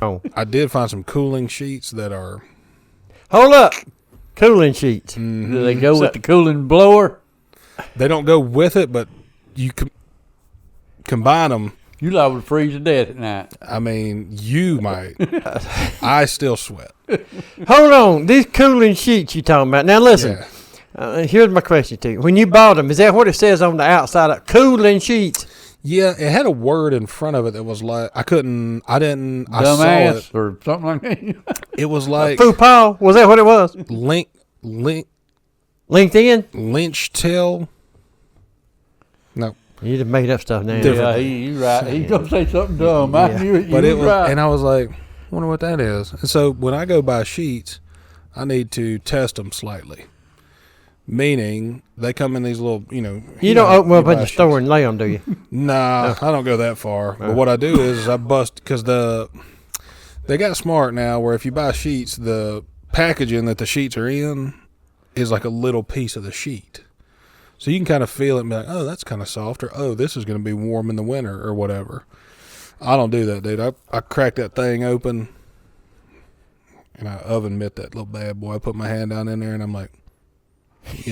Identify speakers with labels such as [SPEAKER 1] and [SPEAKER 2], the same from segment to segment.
[SPEAKER 1] Oh.
[SPEAKER 2] I did find some cooling sheets that are.
[SPEAKER 1] Hold up. Cooling sheets.
[SPEAKER 2] Mm-hmm.
[SPEAKER 3] Do they go with the cooling blower?
[SPEAKER 2] They don't go with it, but you combine them.
[SPEAKER 3] You liable to freeze to death at night.
[SPEAKER 2] I mean, you might. I still sweat.
[SPEAKER 1] Hold on. These cooling sheets you talking about. Now, listen.
[SPEAKER 2] Yeah.
[SPEAKER 1] Here's my question to you. When you bought them, is that what it says on the outside of cooling sheets?
[SPEAKER 2] Yeah, it had a word in front of it that was like, I saw
[SPEAKER 3] Dumbass
[SPEAKER 2] it.
[SPEAKER 3] or something like that.
[SPEAKER 2] It was like.
[SPEAKER 1] Faux pas? Was that what it was? LinkedIn?
[SPEAKER 2] Lynch tail. No.
[SPEAKER 1] You just made up stuff now.
[SPEAKER 3] Yeah, he's right. He's going to say something dumb. I knew it.
[SPEAKER 2] But it was,
[SPEAKER 3] right.
[SPEAKER 2] and I was like, wonder what that is. And so when I go buy sheets, I need to test them slightly. Meaning, they come in these little,
[SPEAKER 1] You don't open up at the store and lay them, do you?
[SPEAKER 2] Nah, I don't go that far. But what I do is I bust, because they got smart now where if you buy sheets, the packaging that the sheets are in is like a little piece of the sheet. So you can kind of feel it and be like, oh, that's kind of soft, or oh, this is going to be warm in the winter, or whatever. I don't do that, dude. I crack that thing open, and I oven mitt that little bad boy. I put my hand down in there, and I'm like,
[SPEAKER 1] Is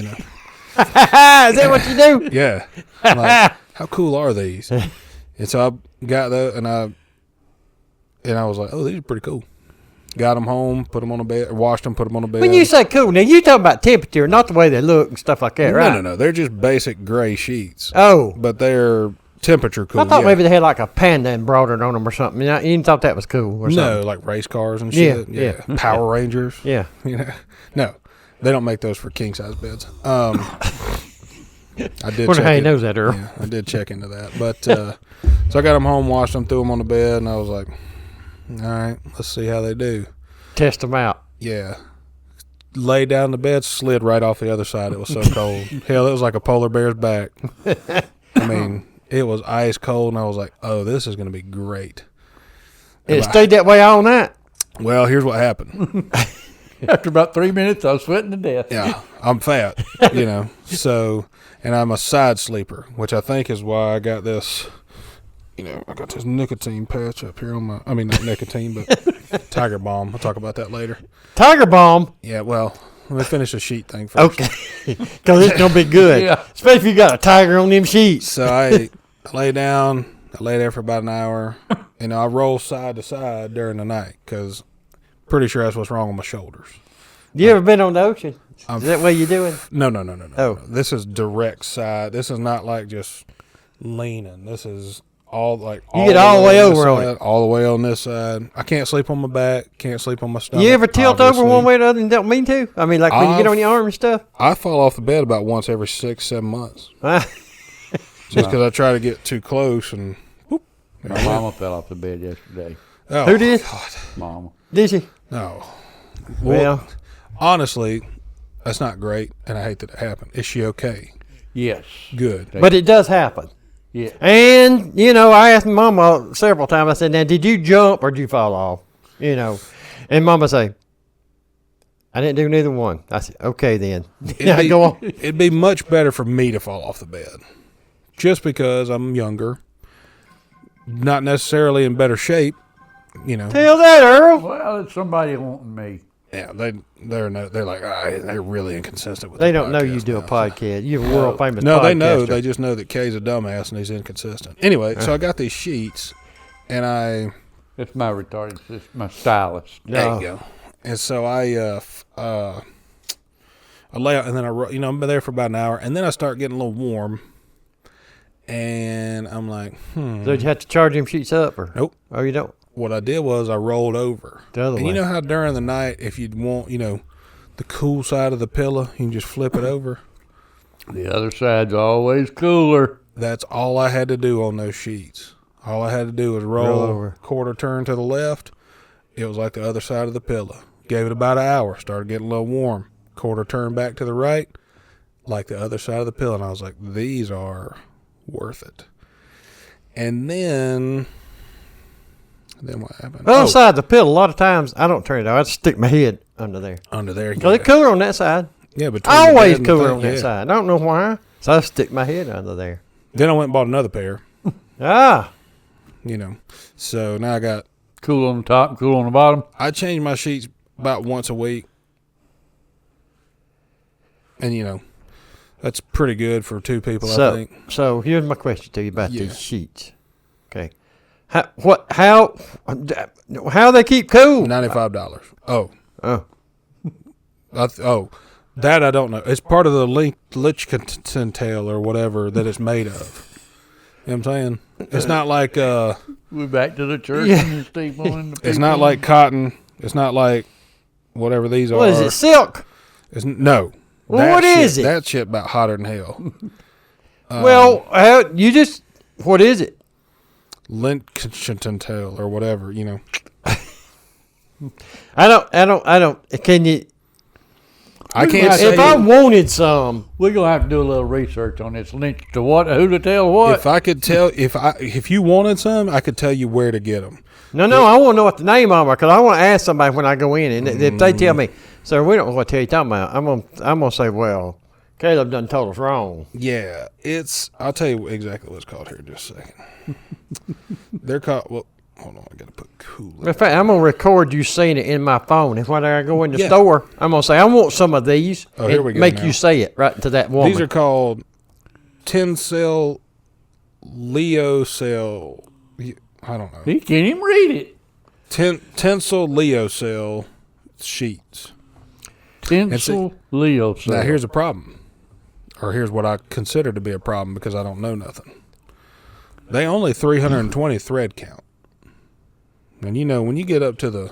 [SPEAKER 1] that what you do?
[SPEAKER 2] yeah. I'm like, how cool are these? And so I got those, and I was like, oh, these are pretty cool. Got them home, put them on the bed, washed them, put them on the bed.
[SPEAKER 1] When you say cool, now you talking about temperature, not the way they look and stuff like that, right?
[SPEAKER 2] No. They're just basic gray sheets.
[SPEAKER 1] Oh.
[SPEAKER 2] But they're temperature cool.
[SPEAKER 1] I thought maybe they had like a panda embroidered on them or something. You didn't thought that was cool or something?
[SPEAKER 2] No, like race cars and shit.
[SPEAKER 1] Yeah.
[SPEAKER 2] Power Rangers.
[SPEAKER 1] Yeah.
[SPEAKER 2] No, they don't make those for king size beds. I did.
[SPEAKER 1] Wonder how he knows that, Earl.
[SPEAKER 2] Yeah, I did check into that, but so I got them home, washed them, threw them on the bed, and I was like, all right, let's see how they do.
[SPEAKER 1] Test them out.
[SPEAKER 2] Yeah. Lay down in the bed, slid right off the other side. It was so cold. Hell, it was like a polar bear's back. I mean, it was ice cold, and I was like, oh, this is going to be great.
[SPEAKER 1] It stayed that way all night?
[SPEAKER 2] Well, here's what happened.
[SPEAKER 3] After about 3 minutes, I was sweating to death.
[SPEAKER 2] Yeah, I'm fat, so, and I'm a side sleeper, which I think is why I got this, I got this nicotine patch up here not nicotine, but Tiger Balm. I'll talk about that later.
[SPEAKER 1] Tiger Balm?
[SPEAKER 2] Yeah, well, let me finish the sheet thing first.
[SPEAKER 1] Okay, because it's going to be good.
[SPEAKER 3] Yeah.
[SPEAKER 1] Especially if you got a tiger on them sheets.
[SPEAKER 2] So I lay down, I lay there for about an hour, and I roll side to side during the night, because pretty sure that's what's wrong with my shoulders.
[SPEAKER 1] You ever been on the ocean? Is that what you're doing?
[SPEAKER 2] No.
[SPEAKER 1] Oh.
[SPEAKER 2] This is direct side. This is not like just leaning. This is all like
[SPEAKER 1] you get all the way over on
[SPEAKER 2] it. All the way on this side. I can't sleep on my back. Can't sleep on my stomach.
[SPEAKER 1] You ever tilt
[SPEAKER 2] obviously.
[SPEAKER 1] over one way or the other and don't mean to? I mean, like when you get on your arm and stuff?
[SPEAKER 2] I fall off the bed about once every 6-7 months. Just because I try to get too close and whoop.
[SPEAKER 3] My mama fell off the bed yesterday.
[SPEAKER 2] Oh,
[SPEAKER 1] who did?
[SPEAKER 2] God.
[SPEAKER 3] Mama.
[SPEAKER 1] Did she?
[SPEAKER 2] No.
[SPEAKER 1] Well,
[SPEAKER 2] honestly, that's not great, and I hate that it happened. Is she okay?
[SPEAKER 3] Yes.
[SPEAKER 2] Good.
[SPEAKER 1] but it does happen.
[SPEAKER 3] Yeah.
[SPEAKER 1] And, I asked Mama several times, I said, now, did you jump or did you fall off? And Mama say, I didn't do neither one. I said, okay, then. Go on.
[SPEAKER 2] It'd be much better for me to fall off the bed. Just because I'm younger, not necessarily in better shape,
[SPEAKER 1] Tell that, Earl.
[SPEAKER 3] Well, it's somebody wanting me.
[SPEAKER 2] Yeah, they're like, they're really inconsistent with
[SPEAKER 1] They
[SPEAKER 2] the
[SPEAKER 1] don't know you
[SPEAKER 2] podcast
[SPEAKER 1] do a
[SPEAKER 2] now.
[SPEAKER 1] podcast. You're a world famous
[SPEAKER 2] No,
[SPEAKER 1] podcaster.
[SPEAKER 2] they know. They just know that Kay's a dumbass and he's inconsistent. Anyway, so I got these sheets, and
[SPEAKER 3] It's my retarded sister, my stylist.
[SPEAKER 2] there you go. And so I lay out, and then I'm there for about an hour, and then I start getting a little warm, and I'm like,
[SPEAKER 1] So did you have to charge them sheets up? Or?
[SPEAKER 2] Nope.
[SPEAKER 1] Oh, you don't?
[SPEAKER 2] What I did was I rolled over.
[SPEAKER 1] The other
[SPEAKER 2] and
[SPEAKER 1] way.
[SPEAKER 2] you know how during the night, if you want, the cool side of the pillow, you can just flip it over?
[SPEAKER 3] The other side's always cooler.
[SPEAKER 2] That's all I had to do on those sheets. All I had to do was roll
[SPEAKER 1] over.
[SPEAKER 2] quarter turn to the left. It was like the other side of the pillow. Gave it about an hour. Started getting a little warm. Quarter turn back to the right, like the other side of the pillow. And I was like, these are worth it. And then what happened?
[SPEAKER 1] Other side of the pillow, a lot of times, I don't turn it off. I just stick my head under there.
[SPEAKER 2] Under there.
[SPEAKER 1] Because it's cooler on that side.
[SPEAKER 2] Yeah, between the bed
[SPEAKER 1] Always
[SPEAKER 2] and the
[SPEAKER 1] cooler
[SPEAKER 2] thing,
[SPEAKER 1] on that
[SPEAKER 2] yeah.
[SPEAKER 1] side. I don't know why. So I stick my head under there.
[SPEAKER 2] Then I went and bought another pair.
[SPEAKER 1] Ah.
[SPEAKER 2] So now I got
[SPEAKER 3] Cool on the top, cool on the bottom.
[SPEAKER 2] I change my sheets about once a week. And, you know, that's pretty good for two people, I think.
[SPEAKER 1] So here's my question to you about these sheets. Okay. How they keep cool?
[SPEAKER 2] $95. Oh.
[SPEAKER 1] Oh.
[SPEAKER 2] That I don't know. It's part of the Lichtenstein or whatever that it's made of. You know what I'm saying? It's not like
[SPEAKER 3] We're back to the church and the steeple and the
[SPEAKER 2] it's not like cotton. It's not like whatever these are.
[SPEAKER 1] What is it? Silk?
[SPEAKER 2] No.
[SPEAKER 1] Well, what is it?
[SPEAKER 2] That shit about hotter than hell.
[SPEAKER 1] What is it?
[SPEAKER 2] Lichtenstein or whatever, you know.
[SPEAKER 1] I don't. Can you?
[SPEAKER 2] I can't say.
[SPEAKER 1] If I wanted some,
[SPEAKER 3] we're gonna have to do a little research on this lynch to what, who to tell what.
[SPEAKER 2] If I could tell, if you wanted some, I could tell you where to get them.
[SPEAKER 1] No, I want to know what the name of them are because I want to ask somebody when I go in, and if they tell me, sir, we don't know what the hell you're talking about, I'm gonna say, well, Caleb done told us wrong.
[SPEAKER 2] Yeah, I'll tell you exactly what it's called here in just a second. They're called. Well, hold on, I gotta put cool.
[SPEAKER 1] In fact, I'm gonna record you saying it in my phone, and when I go in the store, I'm gonna say, I want some of these.
[SPEAKER 2] Oh, here we go.
[SPEAKER 1] Make
[SPEAKER 2] now.
[SPEAKER 1] you say it right to that woman.
[SPEAKER 2] These are called Tencel Leo Cell. I don't know.
[SPEAKER 3] He can't even read it.
[SPEAKER 2] Tencel Leo Cell sheets.
[SPEAKER 3] Tencel Leo Cell.
[SPEAKER 2] Now here's a problem, or here's what I consider to be a problem because I don't know nothing. They only 320 thread count. And you know, when you get up to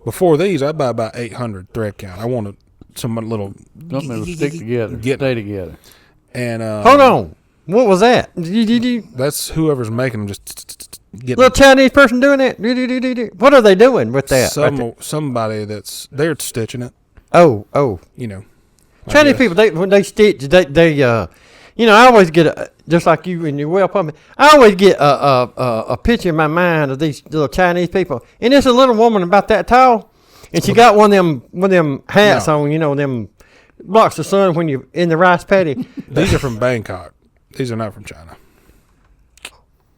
[SPEAKER 2] before these, I buy about 800 thread count. I wanted some little
[SPEAKER 3] something that'll stick together, stay together.
[SPEAKER 2] And
[SPEAKER 1] hold on, what was that?
[SPEAKER 2] That's whoever's making them just get
[SPEAKER 1] little Chinese person doing that. What are they doing with that?
[SPEAKER 2] Somebody they're stitching it.
[SPEAKER 1] Oh,
[SPEAKER 2] you know,
[SPEAKER 1] Chinese people when they stitch, you know, I always get just like you in your well pumping. I always get a picture in my mind of these little Chinese people, and there's a little woman about that tall, and she got one of them hats on, you know, them blocks the sun when you're in the rice paddy.
[SPEAKER 2] These are from Bangkok. These are not from China.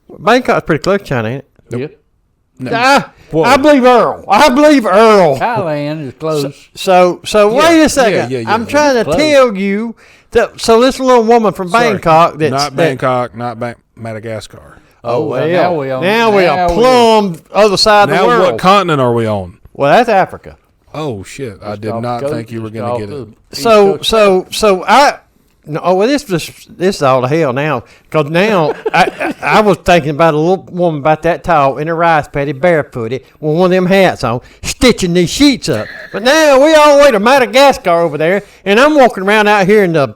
[SPEAKER 1] Bangkok's pretty close to China, ain't it?
[SPEAKER 2] Nope.
[SPEAKER 3] Yep.
[SPEAKER 2] No.
[SPEAKER 1] I believe Earl.
[SPEAKER 3] Thailand is close.
[SPEAKER 1] So wait a second.
[SPEAKER 2] Yeah.
[SPEAKER 1] I'm trying to tell you that. So this little woman from Bangkok, that's
[SPEAKER 2] not Bangkok, not Madagascar.
[SPEAKER 1] Oh well,
[SPEAKER 3] now we
[SPEAKER 1] are plumb other side of the world.
[SPEAKER 2] Now what continent are we on?
[SPEAKER 1] Well, that's Africa.
[SPEAKER 2] Oh shit! I did not think you were going to get it.
[SPEAKER 1] So I. No, well, this is all the hell now. Because now I was thinking about a little woman about that tall in a rice paddy, barefooted, with one of them hats on, stitching these sheets up. But now we all the way to Madagascar over there, and I'm walking around out here in the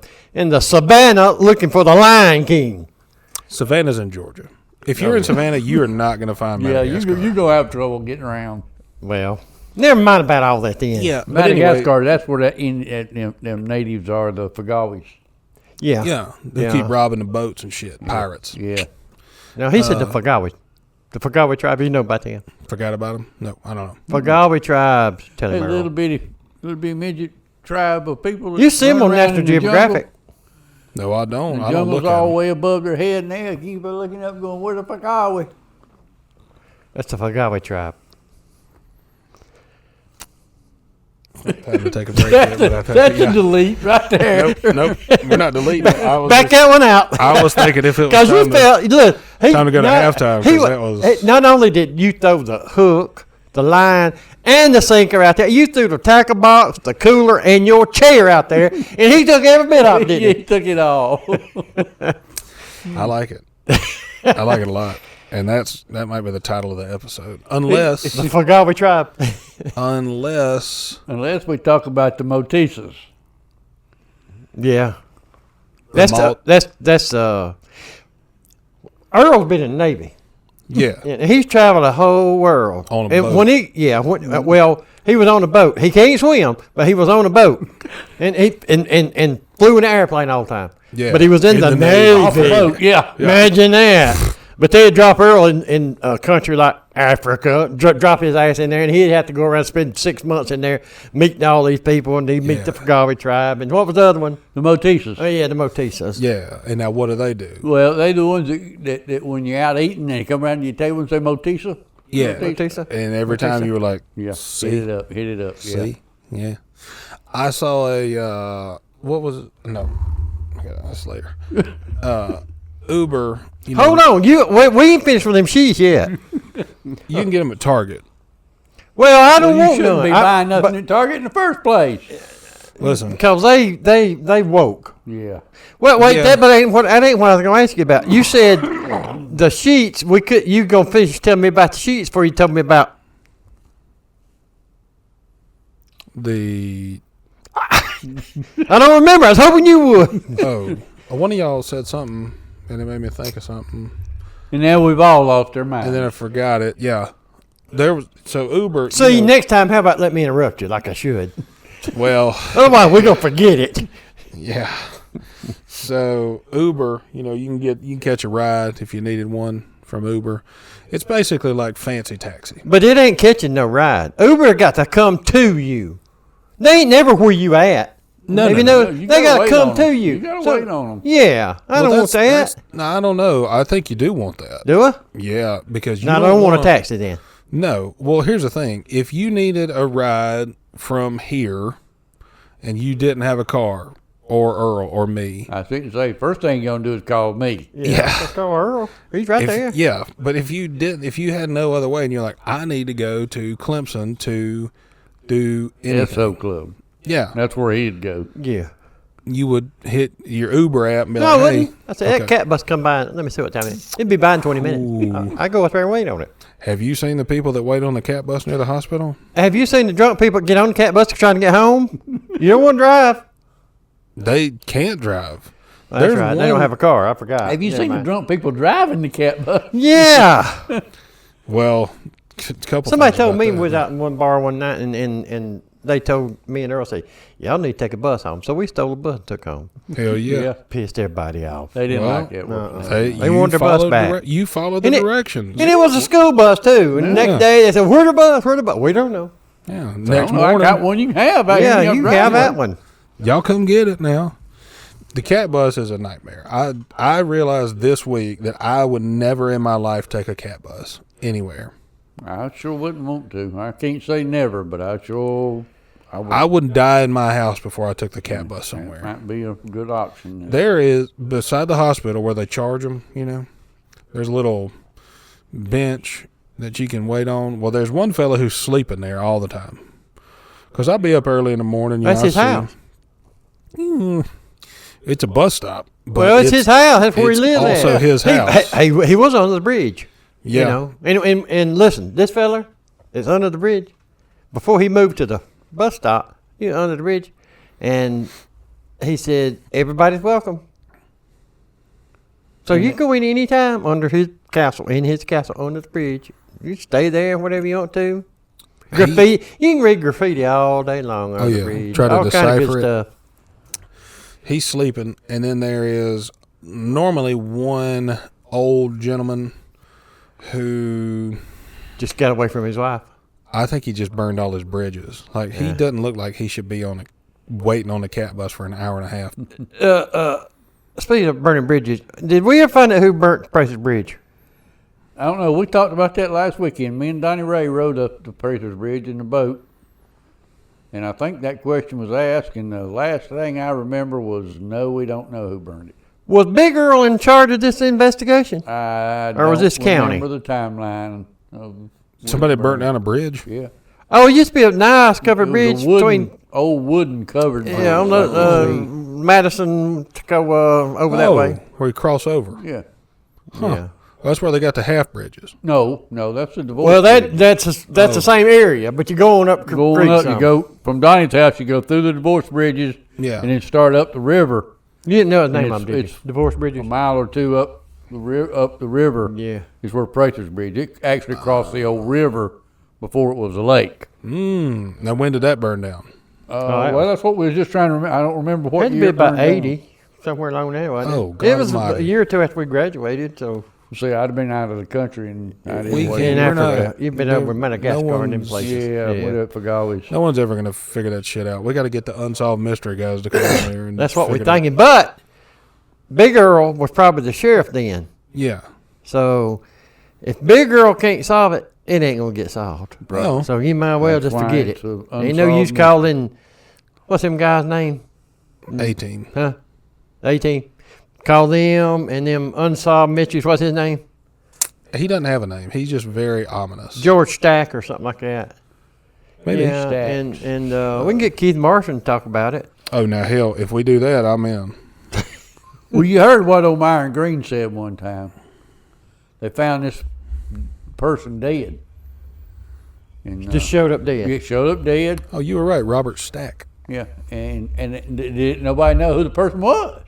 [SPEAKER 1] savannah looking for the Lion King.
[SPEAKER 2] Savannah's in Georgia. If you're in Savannah, you are not going to find Madagascar.
[SPEAKER 3] Yeah, you go have trouble getting around.
[SPEAKER 1] Well, never mind about all that then.
[SPEAKER 2] Yeah,
[SPEAKER 3] Madagascar, that's where them natives are, the Fagawis.
[SPEAKER 1] Yeah.
[SPEAKER 2] They keep robbing the boats and shit. Pirates.
[SPEAKER 3] Yeah.
[SPEAKER 1] Now, he said the Fagawi. The Fagawi tribe, you know about them?
[SPEAKER 2] Forgot about them? No, I don't know.
[SPEAKER 1] Fagawi tribes. Tell him,
[SPEAKER 3] a little bitty midget tribe of people.
[SPEAKER 1] You see them on National Geographic.
[SPEAKER 2] No, I don't.
[SPEAKER 3] The
[SPEAKER 2] I don't look
[SPEAKER 3] jungle's
[SPEAKER 2] at
[SPEAKER 3] all
[SPEAKER 2] them.
[SPEAKER 3] the way above their head, and they keep looking up going, where the fuck are we?
[SPEAKER 1] That's the Fagawi tribe.
[SPEAKER 2] Time to take a break.
[SPEAKER 3] That's a delete right there.
[SPEAKER 2] Nope, we're not deleting it.
[SPEAKER 1] Back that one out.
[SPEAKER 2] I was thinking if it was
[SPEAKER 1] Because we felt, look.
[SPEAKER 2] time to go to halftime. That was
[SPEAKER 1] not only did you throw the hook, the line, and the sinker out there, you threw the tackle box, the cooler, and your chair out there, and he took every bit of it, didn't he?
[SPEAKER 3] He took it all.
[SPEAKER 2] I like it. I like it a lot. And that might be the title of the episode. Unless
[SPEAKER 1] the Fagawi tribe.
[SPEAKER 2] unless
[SPEAKER 3] we talk about the Motisas.
[SPEAKER 1] Yeah. That's Earl's been in the Navy.
[SPEAKER 2] Yeah.
[SPEAKER 1] And he's traveled the whole world.
[SPEAKER 2] On a boat.
[SPEAKER 1] When he was on a boat. He can't swim, but he was on a boat. and he flew in an airplane all the time.
[SPEAKER 2] Yeah.
[SPEAKER 1] But he was in the Navy.
[SPEAKER 3] Off the boat, yeah.
[SPEAKER 1] Imagine that. But they'd drop Earl in a country like Africa, drop his ass in there, and he'd have to go around and spend 6 months in there meeting all these people, and he'd meet the Fagawi tribe. And what was the other one?
[SPEAKER 3] The Motisas.
[SPEAKER 1] Oh, yeah, the Motisas.
[SPEAKER 2] Yeah. And now what do they do?
[SPEAKER 3] Well, they the ones that when you're out eating and they come around to your table and say Motisa.
[SPEAKER 2] Yeah.
[SPEAKER 1] Batista?
[SPEAKER 2] And every time you were like,
[SPEAKER 3] Yeah,
[SPEAKER 2] see,
[SPEAKER 3] hit it up. Yeah.
[SPEAKER 2] see, yeah. I saw a what was it? No, okay, that's later. Uber. You know,
[SPEAKER 1] Hold on, we ain't finished with them sheets yet.
[SPEAKER 2] You can get them at Target.
[SPEAKER 1] Well, I don't
[SPEAKER 3] You
[SPEAKER 1] want
[SPEAKER 3] shouldn't
[SPEAKER 1] none.
[SPEAKER 3] be buying nothing at Target in the first place.
[SPEAKER 2] Listen,
[SPEAKER 1] Because they woke.
[SPEAKER 3] Yeah.
[SPEAKER 1] Well, wait,
[SPEAKER 2] Yeah.
[SPEAKER 1] that ain't what I was going to ask you about. You said the sheets. You gonna finish telling me about the sheets before you told me about
[SPEAKER 2] the
[SPEAKER 1] I don't remember. I was hoping you would.
[SPEAKER 2] one of y'all said something, and it made me think of something,
[SPEAKER 3] And now we've all lost our mind.
[SPEAKER 2] and then I forgot it. Yeah, there was Uber.
[SPEAKER 1] See, next time, how about let me interrupt you like I should?
[SPEAKER 2] Well,
[SPEAKER 1] Otherwise, we're gonna forget it.
[SPEAKER 2] yeah. So Uber, you can catch a ride if you needed one from Uber. It's basically like fancy taxi.
[SPEAKER 1] But it ain't catching no ride. Uber got to come to you. They ain't never where you at.
[SPEAKER 2] No,
[SPEAKER 1] Maybe
[SPEAKER 2] no,
[SPEAKER 3] no. You
[SPEAKER 1] they
[SPEAKER 3] gotta
[SPEAKER 1] gotta
[SPEAKER 3] wait
[SPEAKER 1] come
[SPEAKER 3] on
[SPEAKER 1] to
[SPEAKER 3] 'em.
[SPEAKER 1] you.
[SPEAKER 3] You gotta wait on 'em.
[SPEAKER 1] Yeah, I don't want that.
[SPEAKER 2] No, I don't know. I think you do want that.
[SPEAKER 1] Do I?
[SPEAKER 2] Yeah, because you
[SPEAKER 1] No, I don't want a taxi then.
[SPEAKER 2] No. Well, here's the thing. If you needed a ride from here and you didn't have a car, or Earl or me.
[SPEAKER 3] I think to say, first thing you're going to do is call me.
[SPEAKER 1] Yeah. Let's call Earl. He's right there.
[SPEAKER 2] Yeah, but if you had no other way and you're like, I need to go to Clemson to do anything.
[SPEAKER 3] SO Club.
[SPEAKER 2] Yeah.
[SPEAKER 3] That's where he'd go.
[SPEAKER 1] Yeah.
[SPEAKER 2] You would hit your Uber app and be
[SPEAKER 1] No, I
[SPEAKER 2] like, hey.
[SPEAKER 1] wouldn't. I said, that cat bus come by. Let me see what time it is. It'd be by in 20 minutes. I go up there and wait on it.
[SPEAKER 2] Have you seen the people that wait on the cat bus near the hospital?
[SPEAKER 1] Have you seen the drunk people get on the cat bus trying to get home? You don't want to drive.
[SPEAKER 2] They can't drive.
[SPEAKER 1] That's right. They don't have a car. I forgot.
[SPEAKER 3] Have you seen the drunk people driving the cat bus?
[SPEAKER 1] Yeah.
[SPEAKER 2] Well, a couple.
[SPEAKER 1] Somebody
[SPEAKER 2] things
[SPEAKER 1] told
[SPEAKER 2] about
[SPEAKER 1] me
[SPEAKER 2] that.
[SPEAKER 1] we was out in one bar one night, and they told me and Earl, say, y'all need to take a bus home. So we stole a bus and took home.
[SPEAKER 2] Hell yeah.
[SPEAKER 3] Yeah.
[SPEAKER 1] Pissed everybody off.
[SPEAKER 3] They didn't
[SPEAKER 2] Well,
[SPEAKER 3] like it.
[SPEAKER 2] Hey,
[SPEAKER 1] They
[SPEAKER 2] you
[SPEAKER 1] wanted their bus
[SPEAKER 2] followed
[SPEAKER 1] back.
[SPEAKER 2] You followed the
[SPEAKER 1] And it-
[SPEAKER 2] directions.
[SPEAKER 1] And it was a school bus, too. And the
[SPEAKER 2] Yeah.
[SPEAKER 1] next day, they said, where the bus? Where the bus? We don't know.
[SPEAKER 2] Yeah.
[SPEAKER 3] I
[SPEAKER 2] Next
[SPEAKER 3] don't know, I
[SPEAKER 2] morning,
[SPEAKER 3] got one you can have. out
[SPEAKER 1] Yeah,
[SPEAKER 3] here in
[SPEAKER 1] you
[SPEAKER 3] your
[SPEAKER 1] have
[SPEAKER 3] driveway.
[SPEAKER 1] that one.
[SPEAKER 2] y'all come get it now. The cat bus is a nightmare. I realized this week that I would never in my life take a cat bus anywhere.
[SPEAKER 3] I sure wouldn't want to. I can't say never, but I would.
[SPEAKER 2] I wouldn't die in my house before I took the cat bus somewhere.
[SPEAKER 3] Might be a good option.
[SPEAKER 2] There is, beside the hospital where they charge them, there's a little bench that you can wait on. Well, there's one fella who's sleeping there all the time. Because I'll be up early in the morning.
[SPEAKER 1] That's his house.
[SPEAKER 2] It's a bus stop. But
[SPEAKER 1] Well, it's his house. That's where he
[SPEAKER 2] it's
[SPEAKER 1] lives
[SPEAKER 2] also
[SPEAKER 1] at.
[SPEAKER 2] his house.
[SPEAKER 1] He was under the bridge.
[SPEAKER 2] Yeah.
[SPEAKER 1] And listen, this fella is under the bridge. Before he moved to the bus stop, he was under the bridge. And he said, everybody's welcome. So you can go in any time under his castle, under the bridge. You stay there whatever you want to. Graffiti. You can read graffiti all day long on the bridge.
[SPEAKER 2] Try to
[SPEAKER 1] all kind of good
[SPEAKER 2] decipher it.
[SPEAKER 1] stuff.
[SPEAKER 2] He's sleeping, and then there is normally one old gentleman who
[SPEAKER 1] Just got away from his wife.
[SPEAKER 2] I think he just burned all his bridges. Like, he doesn't look like he should be waiting on the cat bus for an hour and a half.
[SPEAKER 1] Speaking of burning bridges, did we ever find out who burnt Price's Bridge?
[SPEAKER 3] I don't know. We talked about that last weekend. Me and Donnie Ray rode up the Prather's Bridge in the boat. And I think that question was asked, and the last thing I remember was, no, we don't know who burned it.
[SPEAKER 1] Was Big Earl in charge of this investigation?
[SPEAKER 3] Or
[SPEAKER 1] was this county?
[SPEAKER 3] Remember the timeline of
[SPEAKER 2] Somebody burnt down a bridge?
[SPEAKER 3] Yeah.
[SPEAKER 1] Oh, it used to be a nice covered
[SPEAKER 3] It was
[SPEAKER 1] bridge
[SPEAKER 3] a wooden,
[SPEAKER 1] between
[SPEAKER 3] old wooden covered bridge.
[SPEAKER 1] on the Madison to go over that way.
[SPEAKER 2] Where you cross over.
[SPEAKER 3] Yeah.
[SPEAKER 1] Yeah.
[SPEAKER 2] Well, that's where they got the half bridges.
[SPEAKER 3] No, that's the divorce.
[SPEAKER 1] Well,
[SPEAKER 3] bridge.
[SPEAKER 1] that's the same area, but you're going up.
[SPEAKER 3] Going
[SPEAKER 1] creek
[SPEAKER 3] up,
[SPEAKER 1] some.
[SPEAKER 3] you go from Donnie's house. You go through the divorce bridges,
[SPEAKER 2] Yeah.
[SPEAKER 3] and then start up the river.
[SPEAKER 1] You didn't know his name,
[SPEAKER 3] It's-
[SPEAKER 1] did you?
[SPEAKER 3] it's
[SPEAKER 1] Divorce
[SPEAKER 3] A
[SPEAKER 1] Bridges.
[SPEAKER 3] mile or two up the river.
[SPEAKER 1] Yeah.
[SPEAKER 3] Is where Prather's Bridge. It actually crossed the old river before it was a lake.
[SPEAKER 2] Now, when did that burn down?
[SPEAKER 3] Well, that's what we was just trying to remember. I don't remember what
[SPEAKER 1] Had to
[SPEAKER 3] year
[SPEAKER 1] be
[SPEAKER 3] it
[SPEAKER 1] about
[SPEAKER 3] burned down.
[SPEAKER 1] 80, somewhere along there, wasn't it?
[SPEAKER 2] Oh, God
[SPEAKER 1] It was
[SPEAKER 2] almighty.
[SPEAKER 1] a year or two after we graduated, so
[SPEAKER 3] See, I'd have been out of the country, and I didn't.
[SPEAKER 2] We
[SPEAKER 3] wait.
[SPEAKER 1] in
[SPEAKER 2] can't- we're
[SPEAKER 1] Africa.
[SPEAKER 2] not-
[SPEAKER 1] You've been
[SPEAKER 2] no-
[SPEAKER 1] over in Madagascar
[SPEAKER 2] no
[SPEAKER 1] and them
[SPEAKER 2] one's-
[SPEAKER 1] places.
[SPEAKER 3] Yeah, went up for Galway's.
[SPEAKER 2] No one's ever going to figure that shit out. We got to get the unsolved mystery guys to come in there. And
[SPEAKER 1] That's what we're
[SPEAKER 2] figure it out.
[SPEAKER 1] thinking. But Big Earl was probably the sheriff then.
[SPEAKER 2] Yeah.
[SPEAKER 1] So if Big Earl can't solve it, it ain't gonna get solved.
[SPEAKER 2] No.
[SPEAKER 1] So you might well
[SPEAKER 3] That's
[SPEAKER 1] just
[SPEAKER 3] why
[SPEAKER 1] forget
[SPEAKER 3] it's
[SPEAKER 1] it.
[SPEAKER 3] a
[SPEAKER 1] Ain't no use
[SPEAKER 3] unsolved
[SPEAKER 1] calling. What's them guy's name?
[SPEAKER 2] 18.
[SPEAKER 1] Huh? 18. Call them and them unsolved mysteries. What's his name?
[SPEAKER 2] He doesn't have a name. He's just very ominous.
[SPEAKER 1] George Stack or something like that.
[SPEAKER 2] Maybe.
[SPEAKER 1] Yeah,
[SPEAKER 3] Stacks.
[SPEAKER 1] and we can get Keith Marshall to talk about it.
[SPEAKER 2] Oh, now, hell, if we do that, I'm in.
[SPEAKER 3] Well, you heard what old Myron Green said one time. They found this person dead. And,
[SPEAKER 1] Just showed up dead.
[SPEAKER 3] it showed up dead.
[SPEAKER 2] Oh, you were right. Robert Stack.
[SPEAKER 3] Yeah, and didn't nobody know who the person was.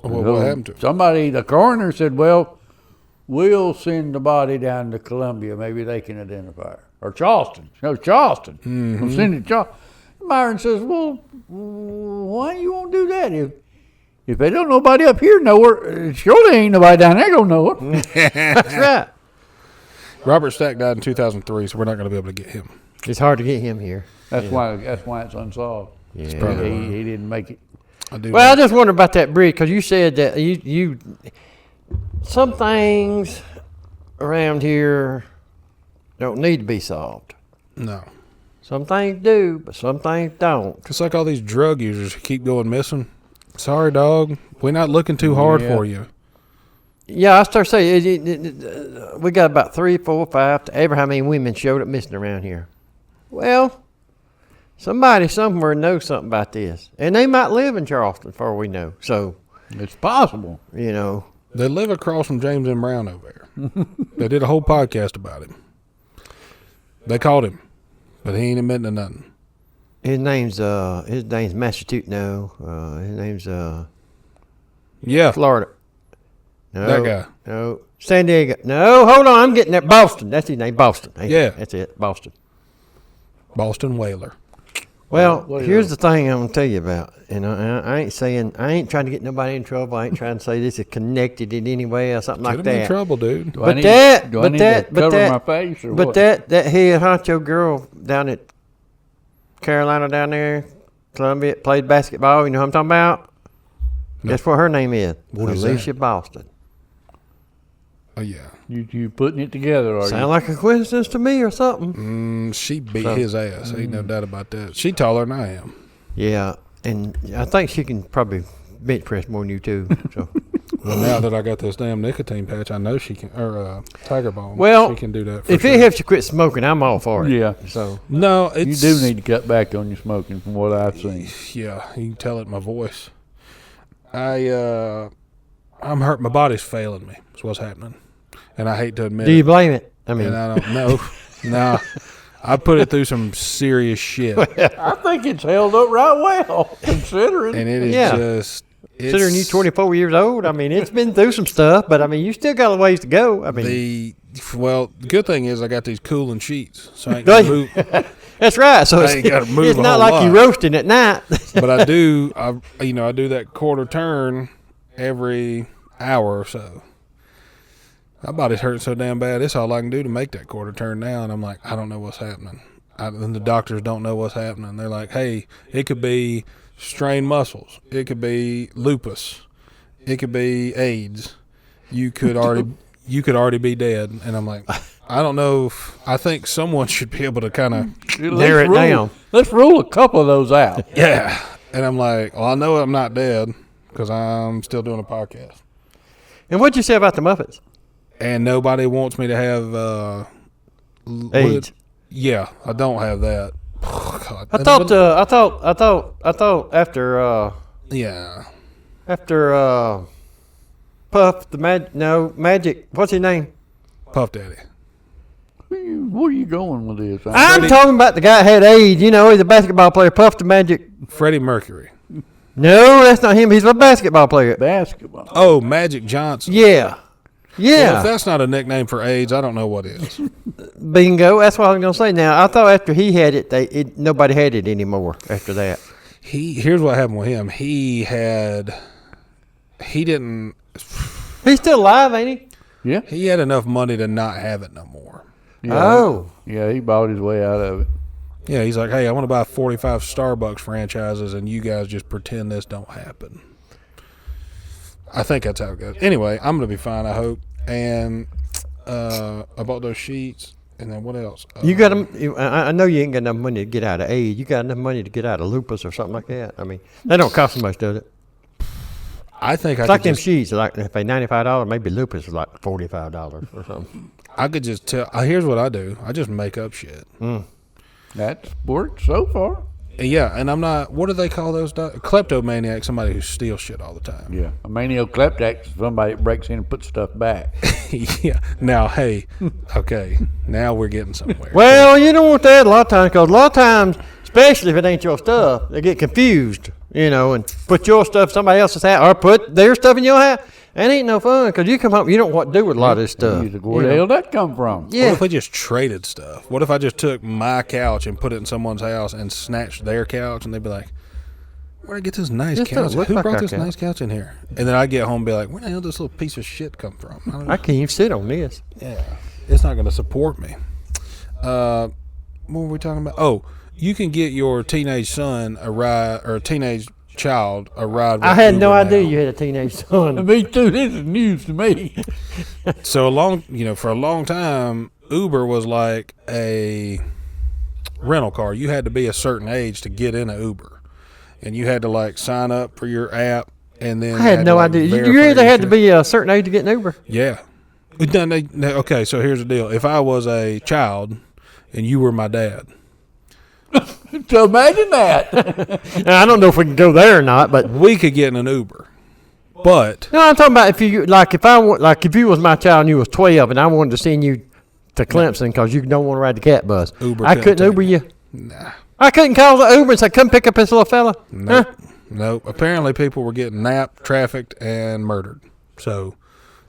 [SPEAKER 2] Well, what happened to him?
[SPEAKER 3] Somebody, the coroner said, well, we'll send the body down to Columbia. Maybe they can identify her. Or Charleston. No, Charleston. We'll send it to Charleston. Myron says, well, why you won't do that? If they don't nobody up here know her, surely ain't nobody down there gonna know her.
[SPEAKER 1] That's right.
[SPEAKER 2] Robert Stack died in 2003, so we're not going to be able to get him.
[SPEAKER 1] It's hard to get him here.
[SPEAKER 3] That's why it's unsolved.
[SPEAKER 1] Yeah.
[SPEAKER 2] probably
[SPEAKER 3] He didn't make it.
[SPEAKER 2] I do.
[SPEAKER 1] Well, I just wonder about that bridge because you said that you some things around here don't need to be solved.
[SPEAKER 2] No.
[SPEAKER 1] Some things do, but some things don't.
[SPEAKER 2] It's like all these drug users who keep going missing. Sorry, dog. We're not looking too hard
[SPEAKER 3] Yeah.
[SPEAKER 2] for you.
[SPEAKER 1] Yeah, I start saying we got about 3, 4, 5 to ever how many women showed up missing around here. Well, somebody somewhere knows something about this, and they might live in Charleston, for all we know. So,
[SPEAKER 3] It's possible.
[SPEAKER 1] you know,
[SPEAKER 2] They live across from James M. Brown over there. They did a whole podcast about him. They caught him, but he ain't admitting to nothing.
[SPEAKER 1] his name's Massachusetts. No, his name's
[SPEAKER 2] Yeah,
[SPEAKER 1] Florida. No,
[SPEAKER 2] that guy.
[SPEAKER 1] No, San Diego. No, hold on, I'm getting that Boston. That's his name, Boston.
[SPEAKER 2] Yeah.
[SPEAKER 1] That's it, Boston.
[SPEAKER 2] Boston Whaler.
[SPEAKER 1] Well,
[SPEAKER 3] What is
[SPEAKER 1] here's
[SPEAKER 3] it?
[SPEAKER 1] the thing I'm gonna tell you about, and I ain't trying to get nobody in trouble. I ain't trying to say this is connected in any way or something
[SPEAKER 2] Get
[SPEAKER 1] like
[SPEAKER 2] him in
[SPEAKER 1] that.
[SPEAKER 2] trouble, dude.
[SPEAKER 3] Do I
[SPEAKER 1] But
[SPEAKER 3] need,
[SPEAKER 1] that-
[SPEAKER 3] do I
[SPEAKER 1] but
[SPEAKER 3] need
[SPEAKER 1] that-
[SPEAKER 3] to
[SPEAKER 1] but
[SPEAKER 3] cover
[SPEAKER 1] that-
[SPEAKER 3] my face or
[SPEAKER 1] But
[SPEAKER 3] what?
[SPEAKER 1] that head honcho girl down at Carolina down there, Columbia, played basketball. You know what I'm talking about?
[SPEAKER 2] No.
[SPEAKER 1] Guess what her name is?
[SPEAKER 2] What is
[SPEAKER 1] Alicia Boston.
[SPEAKER 2] Oh, yeah.
[SPEAKER 3] You putting it together, are
[SPEAKER 1] Sound
[SPEAKER 3] you?
[SPEAKER 1] like a coincidence to me or something?
[SPEAKER 2] She beat
[SPEAKER 1] So-
[SPEAKER 2] his ass. Ain't no doubt about that. She taller than I am.
[SPEAKER 1] Yeah, and I think she can probably bench press more than you too. So.
[SPEAKER 2] Well, now that I got this damn nicotine patch, I know she can, or Tiger Balm.
[SPEAKER 1] Well,
[SPEAKER 2] she can do that. For
[SPEAKER 1] If
[SPEAKER 2] sure.
[SPEAKER 1] it helps you quit smoking, I'm all for it.
[SPEAKER 3] Yeah.
[SPEAKER 1] So
[SPEAKER 2] No,
[SPEAKER 3] You
[SPEAKER 2] it's.
[SPEAKER 3] do need to cut back on your smoking from what I've seen.
[SPEAKER 2] Yeah, you can tell it in my voice. I'm hurt. My body's failing me. That's what's happening, and I hate to admit
[SPEAKER 1] do you
[SPEAKER 2] it.
[SPEAKER 1] blame it? I mean,
[SPEAKER 2] And I don't know. Nah, I put it through some serious shit,
[SPEAKER 3] I think it's held up right well, considering.
[SPEAKER 2] and it is
[SPEAKER 1] Yeah.
[SPEAKER 2] just.
[SPEAKER 1] considering you
[SPEAKER 2] it's
[SPEAKER 1] 24 years old, I mean, it's been through some stuff, but I mean, you still got a ways to go. I mean,
[SPEAKER 2] the good thing is I got these cooling sheets, so I ain't
[SPEAKER 1] Do
[SPEAKER 2] gonna
[SPEAKER 1] you?
[SPEAKER 2] move.
[SPEAKER 1] that's right. So
[SPEAKER 2] I
[SPEAKER 1] it's,
[SPEAKER 2] ain't gotta move
[SPEAKER 1] it's
[SPEAKER 2] a
[SPEAKER 1] not
[SPEAKER 2] whole
[SPEAKER 1] like you
[SPEAKER 2] lot.
[SPEAKER 1] roasting at night.
[SPEAKER 2] But I do. I do that quarter turn every hour or so. My body's hurting so damn bad. It's all I can do to make that quarter turn now, and I'm like, I don't know what's happening. And the doctors don't know what's happening. They're like, hey, it could be strained muscles. It could be lupus. It could be AIDS. You could already be dead. And I'm like, I don't know. I think someone should be able to kind of
[SPEAKER 1] Narrow it down.
[SPEAKER 3] Let's rule a couple of those out.
[SPEAKER 2] yeah. And I'm like, well, I know I'm not dead because I'm still doing a podcast.
[SPEAKER 1] And what'd you say about the Muppets?
[SPEAKER 2] And nobody wants me to have
[SPEAKER 1] AIDS.
[SPEAKER 2] Yeah, I don't have that. God.
[SPEAKER 1] I thought after
[SPEAKER 2] Yeah.
[SPEAKER 1] Puff the Magic. What's his name?
[SPEAKER 2] Puff Daddy.
[SPEAKER 3] Where are you going with this?
[SPEAKER 1] I'm talking about the guy that had AIDS. You know, he's a basketball player. Puff the Magic.
[SPEAKER 2] Freddie Mercury.
[SPEAKER 1] No, that's not him. He's a basketball player.
[SPEAKER 3] Basketball.
[SPEAKER 2] Oh, Magic Johnson.
[SPEAKER 1] Yeah.
[SPEAKER 2] Well,
[SPEAKER 1] Yeah.
[SPEAKER 2] if that's not a nickname for AIDS, I don't know what is.
[SPEAKER 1] Bingo. That's what I was going to say. Now, I thought after he had it, nobody had it anymore after that.
[SPEAKER 2] Here's what happened with him. He didn't.
[SPEAKER 1] He's still alive, ain't he?
[SPEAKER 3] Yeah.
[SPEAKER 2] He had enough money to not have it no more.
[SPEAKER 3] Yeah.
[SPEAKER 1] Oh.
[SPEAKER 3] Yeah, he bought his way out of it.
[SPEAKER 2] Yeah, he's like, hey, I want to buy 45 Starbucks franchises, and you guys just pretend this don't happen. I think that's how it goes. Anyway, I'm going to be fine, I hope. And I bought those sheets, and then what else?
[SPEAKER 1] You got them. I know you ain't got enough money to get out of aid. You got enough money to get out of lupus or something like that. I mean, that don't cost so much, does it?
[SPEAKER 2] I think
[SPEAKER 1] It's like them sheets. Like if they $95, maybe lupus is like $45 or something.
[SPEAKER 2] I could just tell. Here's what I do. I just make up shit.
[SPEAKER 3] That's worked so far.
[SPEAKER 2] Yeah, and I'm not. What do they call those? Kleptomaniac, somebody who steals shit all the time.
[SPEAKER 3] Yeah, a maniocleptic is somebody that breaks in and puts stuff back.
[SPEAKER 2] Yeah. Now, hey, okay. Now we're getting somewhere.
[SPEAKER 1] Well, you don't want that a lot of times because a lot of times, especially if it ain't your stuff, they get confused, and put your stuff in somebody else's house or put their stuff in your house. That ain't no fun because you come home, you don't know what to do with a lot of this stuff.
[SPEAKER 3] Where the hell did that come from?
[SPEAKER 1] Yeah.
[SPEAKER 2] What if we just traded stuff? What if I just took my couch and put it in someone's house and snatched their couch, and they'd be like, "Where'd I get this nice
[SPEAKER 1] This
[SPEAKER 2] couch?
[SPEAKER 1] don't look
[SPEAKER 2] Who
[SPEAKER 1] like
[SPEAKER 2] brought
[SPEAKER 1] our
[SPEAKER 2] this
[SPEAKER 1] couch."
[SPEAKER 2] nice couch in here?" And then I get home and be like, "Where the hell did this little piece of shit come from?" I don't know.
[SPEAKER 1] I can't even sit on this.
[SPEAKER 2] Yeah, it's not going to support me. What were we talking about? Oh, you can get your teenage son a ride, or a teenage child a ride with
[SPEAKER 1] I had no
[SPEAKER 2] Uber
[SPEAKER 1] idea
[SPEAKER 2] now.
[SPEAKER 1] you had a teenage son.
[SPEAKER 3] Me too. This is news to me.
[SPEAKER 2] So for a long time, Uber was like a rental car. You had to be a certain age to get in an Uber, and you had to like sign up for your app, and then
[SPEAKER 1] I had no idea. You really had to be a certain age to get an Uber.
[SPEAKER 2] Yeah. Okay, so here's the deal. If I was a child and you were my dad,
[SPEAKER 3] So imagine that.
[SPEAKER 1] Now, I don't know if we can go there or not, but
[SPEAKER 2] we could get in an Uber. But
[SPEAKER 1] no, I'm talking about if you if you was my child and you was 12 and I wanted to send you to Clemson because you don't want to ride the cat bus,
[SPEAKER 2] Uber
[SPEAKER 1] I
[SPEAKER 2] couldn't
[SPEAKER 1] couldn't
[SPEAKER 2] take
[SPEAKER 1] Uber
[SPEAKER 2] me.
[SPEAKER 1] you.
[SPEAKER 2] nah,
[SPEAKER 1] I couldn't call the Uber and say, "Come pick up this little fella."
[SPEAKER 2] nope, nope. Apparently, people were getting napped, trafficked, and murdered. So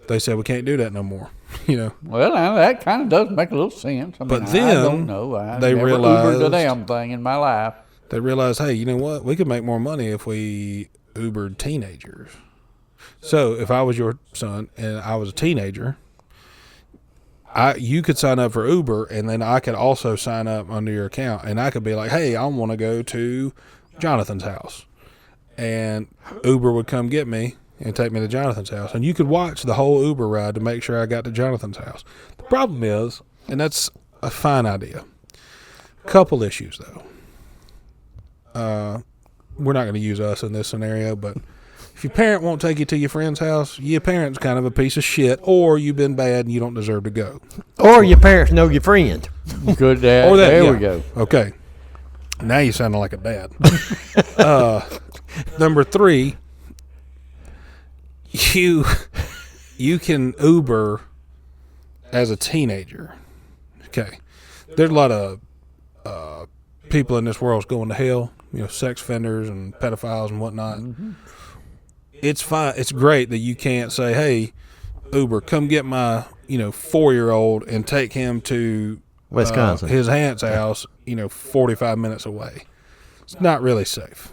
[SPEAKER 2] they said we can't do that no more.
[SPEAKER 3] Well, now, that kind of does make a little sense. I mean,
[SPEAKER 2] But
[SPEAKER 3] I
[SPEAKER 2] then
[SPEAKER 3] don't know. I
[SPEAKER 2] they
[SPEAKER 3] never
[SPEAKER 2] realized-
[SPEAKER 3] Ubered a damn thing in my life.
[SPEAKER 2] They realized, hey, you know what? We could make more money if we Ubered teenagers. So if I was your son and I was a teenager, you could sign up for Uber, and then I could also sign up under your account, and I could be like, hey, I want to go to Jonathan's house, and Uber would come get me and take me to Jonathan's house, and you could watch the whole Uber ride to make sure I got to Jonathan's house. The problem is, and that's a fine idea, couple issues though. We're not going to use us in this scenario, but if your parent won't take you to your friend's house, your parent's kind of a piece of shit, or you've been bad and you don't deserve to go.
[SPEAKER 1] Or your parents know your friend.
[SPEAKER 3] Good dad.
[SPEAKER 2] Or that,
[SPEAKER 3] There
[SPEAKER 2] yeah.
[SPEAKER 3] we go.
[SPEAKER 2] Okay. Now you sound like a dad. Number 3, you can Uber as a teenager. Okay. There's a lot of people in this world going to hell, sex offenders and pedophiles and whatnot. Mm-hmm. It's fine. It's great that you can't say, hey, Uber, come get my 4-year-old and take him to
[SPEAKER 1] Wisconsin.
[SPEAKER 2] his aunt's house 45 minutes away. It's not really safe.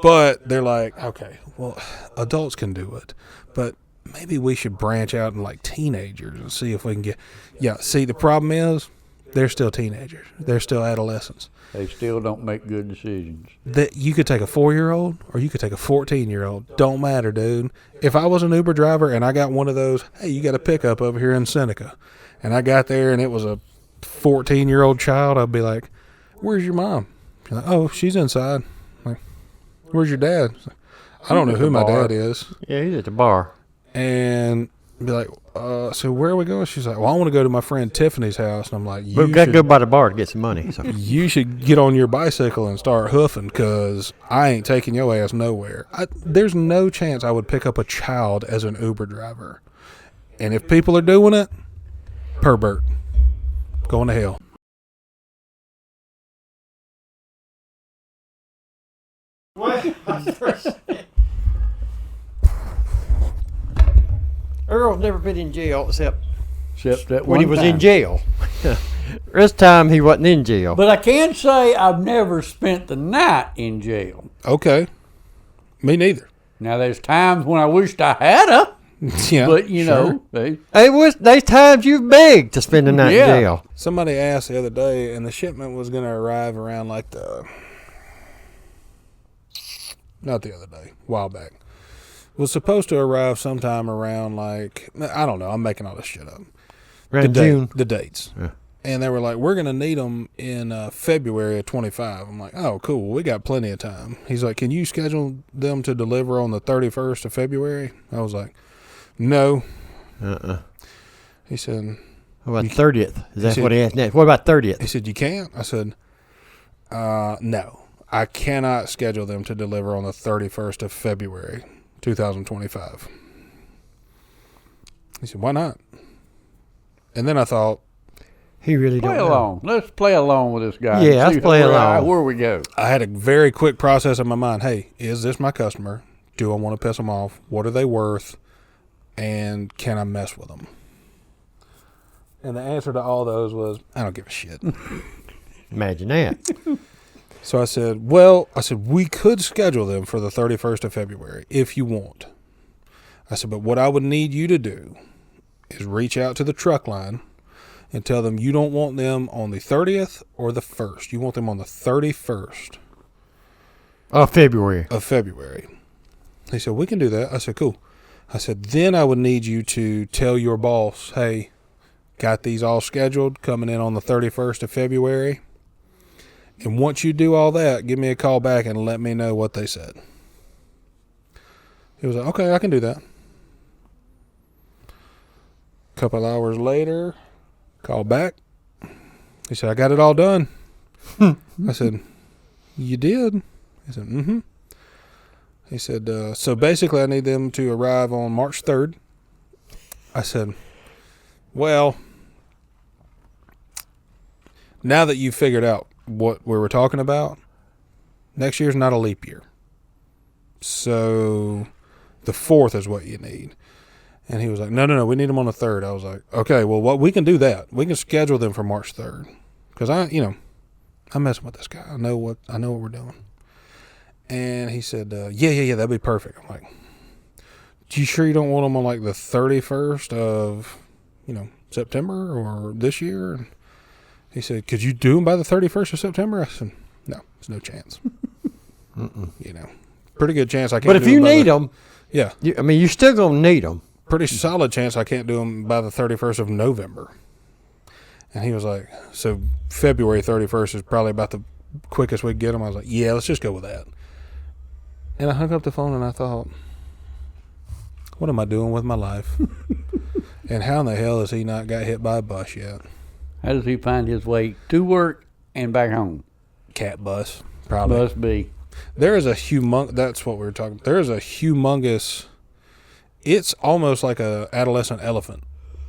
[SPEAKER 2] But they're like, okay, well, adults can do it, but maybe we should branch out and like teenagers and see if we can get. Yeah, see, the problem is they're still teenagers. They're still adolescents.
[SPEAKER 3] They still don't make good decisions.
[SPEAKER 2] That you could take a 4-year-old or you could take a 14-year-old. Don't matter, dude. If I was an Uber driver and I got one of those, hey, you got a pickup over here in Seneca, and I got there and it was a 14-year-old child, I'd be like, where's your mom? She's like, oh, she's inside. I'm like, where's your dad? Like, I don't know who my dad is.
[SPEAKER 1] Yeah, he's at the bar.
[SPEAKER 2] And be like, so where are we going? She's like, well, I want to go to my friend Tiffany's house. And I'm like,
[SPEAKER 1] But we got to go by the bar to get some money. So.
[SPEAKER 2] you should get on your bicycle and start hoofing, because I ain't taking your ass nowhere. There's no chance I would pick up a child as an Uber driver. And if people are doing it, pervert. Going to hell.
[SPEAKER 1] Earl's never been in jail except
[SPEAKER 3] That
[SPEAKER 1] when he was
[SPEAKER 3] time.
[SPEAKER 1] in jail. This time he wasn't in jail.
[SPEAKER 3] But I can say I've never spent the night in jail.
[SPEAKER 2] Okay. Me neither.
[SPEAKER 3] Now, there's times when I wished I had a,
[SPEAKER 2] Yeah.
[SPEAKER 3] but
[SPEAKER 2] sure.
[SPEAKER 1] There's times you've begged to spend the night in jail.
[SPEAKER 2] Somebody asked the other day, and the shipment was going to arrive around like not the other day, a while back. Was supposed to arrive sometime around like, I don't know, I'm making all this shit up.
[SPEAKER 1] Around June.
[SPEAKER 2] The dates.
[SPEAKER 1] Yeah.
[SPEAKER 2] And they were like, we're going to need them in February of 25. I'm like, oh, cool. We got plenty of time. He's like, can you schedule them to deliver on the 31st of February? I was like, no. He said,
[SPEAKER 1] what about 30th? Is that
[SPEAKER 2] said,
[SPEAKER 1] what he asked next? What about 30th?
[SPEAKER 2] He said, you can't? I said, no. I cannot schedule them to deliver on the 31st of February, 2025. He said, why not? And then I thought,
[SPEAKER 1] he really don't
[SPEAKER 3] Play
[SPEAKER 1] know.
[SPEAKER 3] along. Let's play along with this guy.
[SPEAKER 1] Yeah,
[SPEAKER 3] and
[SPEAKER 1] let's
[SPEAKER 3] see
[SPEAKER 1] play along.
[SPEAKER 3] where we go.
[SPEAKER 2] I had a very quick process in my mind. Hey, is this my customer? Do I want to piss them off? What are they worth? And can I mess with them? And the answer to all those was, I don't give a shit.
[SPEAKER 1] Imagine that.
[SPEAKER 2] So I said, we could schedule them for the 31st of February if you want. I said, but what I would need you to do is reach out to the truck line and tell them you don't want them on the 30th or the 1st. You want them on the 31st
[SPEAKER 1] February.
[SPEAKER 2] of February. He said, we can do that. I said, cool. I said, then I would need you to tell your boss, hey, got these all scheduled coming in on the 31st of February. And once you do all that, give me a call back and let me know what they said. He was like, okay, I can do that. A couple hours later, called back. He said, I got it all done. I said, you did? He said, mm-hmm. He said, so basically I need them to arrive on March 3rd. I said, well, now that you've figured out what we were talking about, next year's not a leap year. So the 4th is what you need. And he was like, no, we need them on the 3rd. I was like, okay, well, we can do that. We can schedule them for March 3rd. Because I'm messing with this guy. I know what we're doing. And he said, yeah, that'd be perfect. I'm like, you sure you don't want them on like the 31st of, September or this year? And he said, could you do them by the 31st of September? I said, no, there's no chance. Pretty good chance I can't.
[SPEAKER 1] But if you need them,
[SPEAKER 2] yeah,
[SPEAKER 1] you're still gonna need them.
[SPEAKER 2] Pretty solid chance I can't do them by the 31st of November. And he was like, so February 31st is probably about the quickest we can get them. I was like, yeah, let's just go with that. And I hung up the phone and I thought, what am I doing with my life? And how in the hell has he not got hit by a bus yet?
[SPEAKER 3] How does he find his way to work and back home?
[SPEAKER 2] Cat bus, probably.
[SPEAKER 3] Must be.
[SPEAKER 2] There is a that's what we were talking about. There is a humongous, it's almost like a adolescent elephant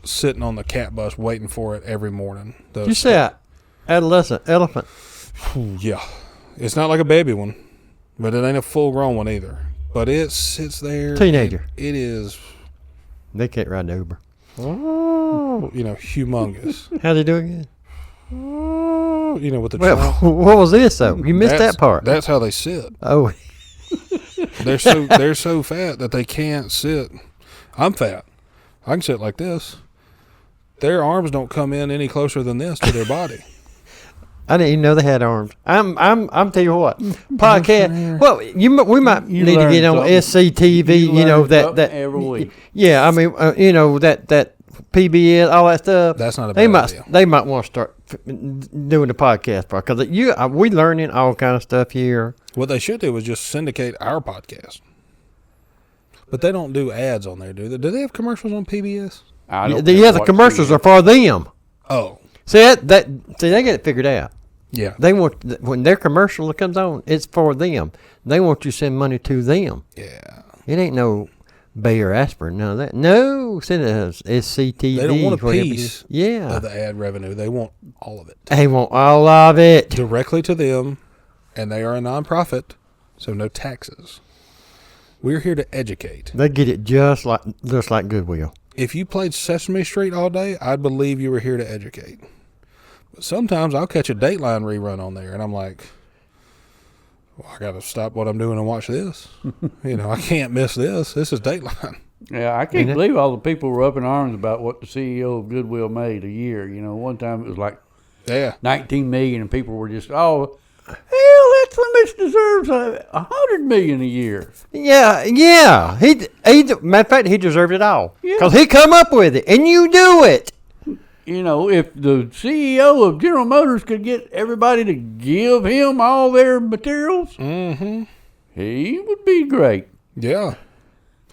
[SPEAKER 2] sitting on the cat bus waiting for it every morning.
[SPEAKER 1] You say adolescent elephant?
[SPEAKER 2] Yeah. It's not like a baby one, but it ain't a full grown one either. But it sits there.
[SPEAKER 1] Teenager.
[SPEAKER 2] It is.
[SPEAKER 1] They can't ride the Uber.
[SPEAKER 2] Oh, humongous.
[SPEAKER 1] How they do again?
[SPEAKER 2] Oh, with the
[SPEAKER 1] Well,
[SPEAKER 2] trunk.
[SPEAKER 1] what was this though? You missed that part.
[SPEAKER 2] That's how they sit.
[SPEAKER 1] Oh,
[SPEAKER 2] They're so fat that they can't sit. I'm fat. I can sit like this. Their arms don't come in any closer than this to their body.
[SPEAKER 1] I didn't even know they had arms. I'm tell you what, podcast. Well, we might need to get on SCTV. That
[SPEAKER 3] every week.
[SPEAKER 1] Yeah, that PBS, all that stuff.
[SPEAKER 2] That's not a bad idea.
[SPEAKER 1] They might want to start doing the podcast part because we learning all kind of stuff here.
[SPEAKER 2] What they should do is just syndicate our podcast. But they don't do ads on there, do they? Do they have commercials on PBS?
[SPEAKER 1] The commercials are for them.
[SPEAKER 2] Oh.
[SPEAKER 1] See they get it figured out.
[SPEAKER 2] Yeah.
[SPEAKER 1] They want, when their commercial comes on, it's for them. They want you to send money to them.
[SPEAKER 2] Yeah.
[SPEAKER 1] It ain't no Bayer aspirin, none of that. No, send it as SCTV.
[SPEAKER 2] They don't want a piece
[SPEAKER 1] of
[SPEAKER 2] the ad revenue. They want all of it.
[SPEAKER 1] They want all of it.
[SPEAKER 2] Directly to them, and they are a nonprofit, so no taxes. We're here to educate.
[SPEAKER 1] They get it just like Goodwill.
[SPEAKER 2] If you played Sesame Street all day, I'd believe you were here to educate. But sometimes I'll catch a Dateline rerun on there, and I'm like, well, I got to stop what I'm doing and watch this. I can't miss this. This is Dateline.
[SPEAKER 3] Yeah, I can't believe all the people were up in arms about what the CEO of Goodwill made a year. One time it was like $19 million, and people were just, hell, that bitch deserves $100 million a year.
[SPEAKER 1] Yeah. He matter of fact, he deserved it all because he come up with it, and you do it.
[SPEAKER 3] if the CEO of General Motors could get everybody to give him all their materials, he would be great.
[SPEAKER 2] Yeah.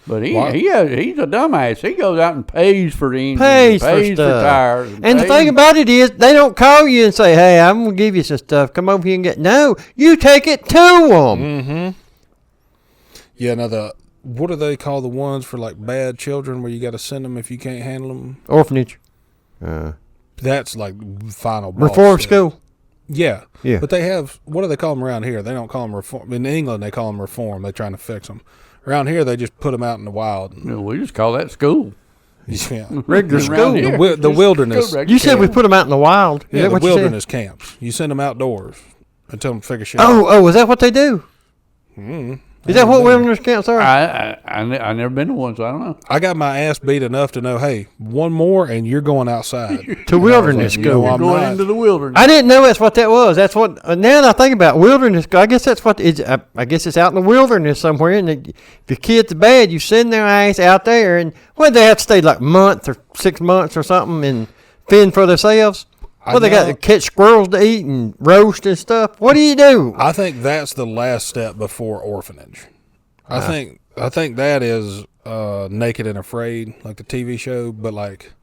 [SPEAKER 3] But he's a dumbass. He goes out and pays for the engine,
[SPEAKER 1] Pays
[SPEAKER 3] for
[SPEAKER 1] stuff.
[SPEAKER 3] tires.
[SPEAKER 1] And the thing about it is, they don't call you and say, "Hey, I'm gonna give you some stuff. Come over here and get." No, you take it to them.
[SPEAKER 2] Yeah. Now what do they call the ones for like bad children where you got to send them if you can't handle them?
[SPEAKER 1] Orphanage.
[SPEAKER 2] That's like final boss
[SPEAKER 1] Reform
[SPEAKER 2] stuff.
[SPEAKER 1] school.
[SPEAKER 2] Yeah.
[SPEAKER 1] Yeah.
[SPEAKER 2] But they have, what do they call them around here? They don't call them reform. In England, they call them reform. They're trying to fix them. Around here, they just put them out in the wild.
[SPEAKER 3] We just call that school.
[SPEAKER 2] Yeah.
[SPEAKER 1] Regular
[SPEAKER 3] Around
[SPEAKER 1] school.
[SPEAKER 3] here.
[SPEAKER 2] The wilderness.
[SPEAKER 3] School
[SPEAKER 1] You said we put them out in the wild. Is
[SPEAKER 2] Yeah,
[SPEAKER 1] that
[SPEAKER 2] the
[SPEAKER 1] what you said?
[SPEAKER 2] wilderness camps. You send them outdoors and tell them to figure shit out.
[SPEAKER 1] Oh, is that what they do? Is that what wilderness camps are?
[SPEAKER 3] I never been to one, so I don't know.
[SPEAKER 2] I got my ass beat enough to know, hey, one more and you're going outside.
[SPEAKER 1] To wilderness
[SPEAKER 2] You
[SPEAKER 1] school.
[SPEAKER 2] know, I'm
[SPEAKER 3] Going
[SPEAKER 2] not.
[SPEAKER 3] into the wilderness.
[SPEAKER 1] I didn't know that's what that was. That's what. Now that I think about it, wilderness school, I guess that's what it's. I guess it's out in the wilderness somewhere. And if your kid's bad, you send their ass out there, and what they have to stay like a month or 6 months or something and fend for themselves.
[SPEAKER 2] I
[SPEAKER 1] Well, they got
[SPEAKER 2] know.
[SPEAKER 1] to catch squirrels to eat and roast and stuff. What do you do?
[SPEAKER 2] I think that's the last step before orphanage. I think that is Naked and Afraid, like the TV show, but like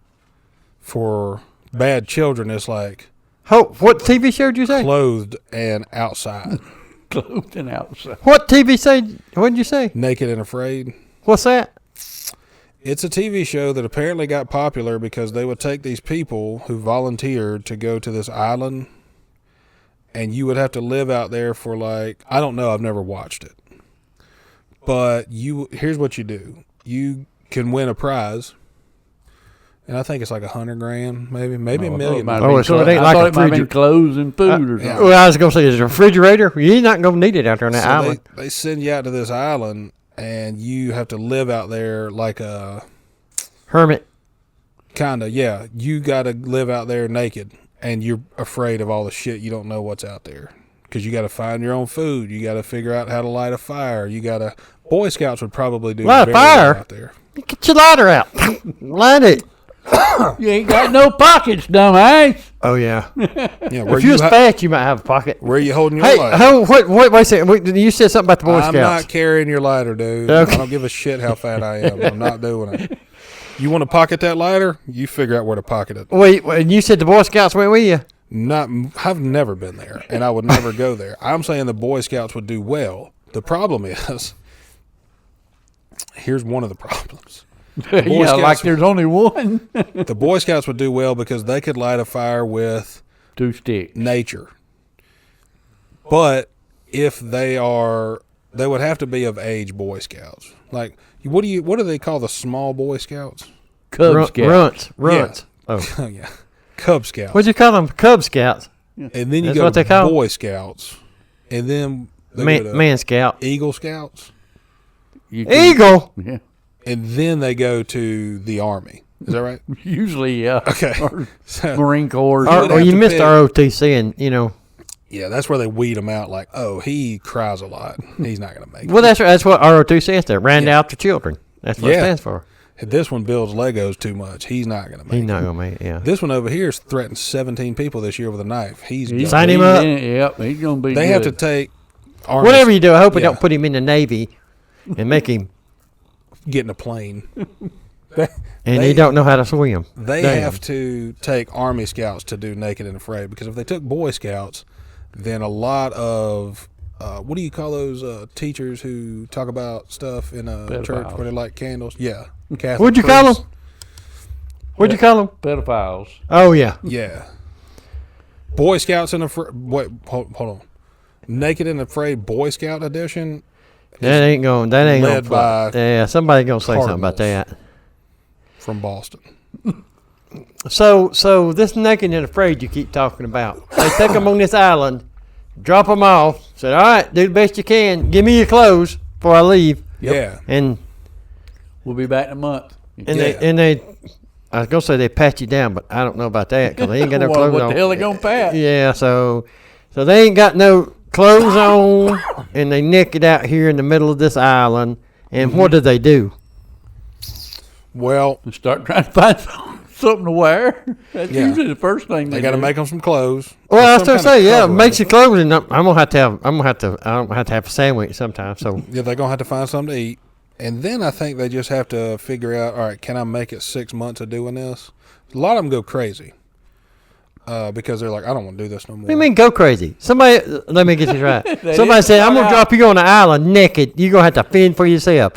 [SPEAKER 2] for bad children, it's like
[SPEAKER 1] What TV show did you say?
[SPEAKER 2] clothed and outside.
[SPEAKER 3] Clothed and outside.
[SPEAKER 1] What TV say? What did you say?
[SPEAKER 2] Naked and Afraid.
[SPEAKER 1] What's that?
[SPEAKER 2] It's a TV show that apparently got popular because they would take these people who volunteered to go to this island, and you would have to live out there for like, I don't know, I've never watched it. But here's what you do. You can win a prize, and I think it's like $100,000, maybe $1 million.
[SPEAKER 1] Oh, so it ain't
[SPEAKER 3] I
[SPEAKER 1] like
[SPEAKER 3] thought
[SPEAKER 1] a
[SPEAKER 3] it might have been
[SPEAKER 1] frigid-
[SPEAKER 3] clothes and food or something.
[SPEAKER 1] Well, I was gonna say, is a refrigerator? You're not gonna need it out there on that
[SPEAKER 2] So
[SPEAKER 1] island.
[SPEAKER 2] they send you out to this island, and you have to live out there like a
[SPEAKER 1] Hermit.
[SPEAKER 2] kind of, yeah. You got to live out there naked, and you're afraid of all the shit. You don't know what's out there because you got to find your own food. You got to figure out how to light a fire. You got to. Boy Scouts would probably do
[SPEAKER 1] Light a
[SPEAKER 2] very well
[SPEAKER 1] fire?
[SPEAKER 2] out there.
[SPEAKER 1] Get your lighter out. Light it.
[SPEAKER 3] You ain't got no pockets, dumbass.
[SPEAKER 1] Oh yeah.
[SPEAKER 2] Yeah,
[SPEAKER 1] If you was fat, you might have a pocket.
[SPEAKER 2] where you holding your
[SPEAKER 1] Hey,
[SPEAKER 2] lighter?
[SPEAKER 1] wait a second. You said something about the Boy
[SPEAKER 2] I'm
[SPEAKER 1] Scouts.
[SPEAKER 2] not carrying your lighter, dude.
[SPEAKER 1] Okay.
[SPEAKER 2] I don't give a shit how fat I am. I'm not doing it. You want to pocket that lighter? You figure out where to pocket it.
[SPEAKER 1] Wait, and you said the Boy Scouts went with you.
[SPEAKER 2] I've never been there, and I would never go there. I'm saying the Boy Scouts would do well. The problem is, here's one of the problems.
[SPEAKER 3] Yeah,
[SPEAKER 2] Scouts-
[SPEAKER 3] like there's only one.
[SPEAKER 2] The Boy Scouts would do well because they could light a fire with
[SPEAKER 3] 2 sticks.
[SPEAKER 2] nature. But if they would have to be of age Boy Scouts. Like, what do they call the small Boy Scouts?
[SPEAKER 3] Cub Scouts.
[SPEAKER 1] Runts. Oh,
[SPEAKER 2] Oh, yeah. Cub Scouts.
[SPEAKER 1] what'd you call them? Cub Scouts.
[SPEAKER 2] And then you
[SPEAKER 1] That's
[SPEAKER 2] go
[SPEAKER 1] what
[SPEAKER 2] to
[SPEAKER 1] they call 'em?
[SPEAKER 2] Boy Scouts. And then they go to
[SPEAKER 1] Man Scout.
[SPEAKER 2] Eagle Scouts.
[SPEAKER 3] You can-
[SPEAKER 1] Eagle.
[SPEAKER 3] Yeah.
[SPEAKER 2] And then they go to the Army. Is that right?
[SPEAKER 3] Usually, yeah.
[SPEAKER 2] Okay.
[SPEAKER 3] Or
[SPEAKER 2] So,
[SPEAKER 3] Marine Corps.
[SPEAKER 2] would
[SPEAKER 1] Or
[SPEAKER 2] have
[SPEAKER 1] you
[SPEAKER 2] to
[SPEAKER 1] missed
[SPEAKER 2] pick-
[SPEAKER 1] ROTC, and
[SPEAKER 2] yeah, that's where they weed them out. Like, oh, he cries a lot. He's not going to make it.
[SPEAKER 1] well, that's right. That's what ROTC stands for. Round out the children. That's what it
[SPEAKER 2] Yeah.
[SPEAKER 1] stands for.
[SPEAKER 2] This one builds Legos too much. He's not going to make
[SPEAKER 1] He's
[SPEAKER 2] it.
[SPEAKER 1] not gonna make it. Yeah.
[SPEAKER 2] This one over here has threatened 17 people this year with a knife. He's
[SPEAKER 3] He's-
[SPEAKER 1] Sign him
[SPEAKER 3] he's
[SPEAKER 1] up.
[SPEAKER 3] in it. Yep, he's gonna be.
[SPEAKER 2] They have to
[SPEAKER 3] good.
[SPEAKER 2] take Army,
[SPEAKER 1] Whatever you do, I hope we
[SPEAKER 2] Yeah.
[SPEAKER 1] don't put him in the Navy and make him,
[SPEAKER 2] get in a plane.
[SPEAKER 1] and
[SPEAKER 2] They-
[SPEAKER 1] he don't know how to swim.
[SPEAKER 2] They
[SPEAKER 1] Damn.
[SPEAKER 2] have to take Army Scouts to do Naked and Afraid because if they took Boy Scouts, then a lot of what do you call those teachers who talk about stuff in a church
[SPEAKER 3] Pedophiles.
[SPEAKER 2] where they light candles? Yeah, Catholic
[SPEAKER 1] What'd you call
[SPEAKER 2] priests.
[SPEAKER 1] him? What'd you call him?
[SPEAKER 3] pedophiles.
[SPEAKER 1] Oh yeah.
[SPEAKER 2] Yeah, Boy Scouts and wait, hold on, Naked and Afraid Boy Scout edition.
[SPEAKER 1] That ain't going. That ain't
[SPEAKER 2] Led
[SPEAKER 1] gonna fly.
[SPEAKER 2] by
[SPEAKER 1] Yeah, somebody gonna say something about
[SPEAKER 2] Cardinals.
[SPEAKER 1] that.
[SPEAKER 2] From Boston.
[SPEAKER 1] So this Naked and Afraid you keep talking about. They take them on this island, drop them off. Said, all right, do the best you can. Give me your clothes before I leave.
[SPEAKER 2] Yeah,
[SPEAKER 1] And
[SPEAKER 3] We'll be back in a month.
[SPEAKER 1] they. I was gonna say they pat you down, but I don't know about that because they ain't got no
[SPEAKER 3] Well,
[SPEAKER 1] clothes
[SPEAKER 3] what
[SPEAKER 1] on.
[SPEAKER 3] the hell they gonna pat?
[SPEAKER 1] Yeah, so they ain't got no clothes on, and they naked out here in the middle of this island. And what do they do?
[SPEAKER 2] well,
[SPEAKER 3] Start trying to find some. something to wear. That's
[SPEAKER 2] Yeah.
[SPEAKER 3] usually the first thing
[SPEAKER 2] They got to
[SPEAKER 3] do.
[SPEAKER 2] make them some clothes.
[SPEAKER 1] Well, I was
[SPEAKER 2] Some
[SPEAKER 1] gonna
[SPEAKER 2] kind of
[SPEAKER 1] say, yeah,
[SPEAKER 2] cover
[SPEAKER 1] makes
[SPEAKER 2] over
[SPEAKER 1] you clothes, and I'm gonna have to have a sandwich sometimes. So
[SPEAKER 2] Yeah, they're gonna have to find something to eat, and then I think they just have to figure out. All right, can I make it 6 months of doing this? A lot of them go crazy because they're like, I don't want to do this no more.
[SPEAKER 1] what do you mean go crazy? Somebody, let me get this right.
[SPEAKER 3] They
[SPEAKER 1] Somebody
[SPEAKER 3] didn't
[SPEAKER 1] said, I'm
[SPEAKER 3] start
[SPEAKER 1] gonna
[SPEAKER 3] out-
[SPEAKER 1] drop you on the island naked. You're gonna have to fend for yourself.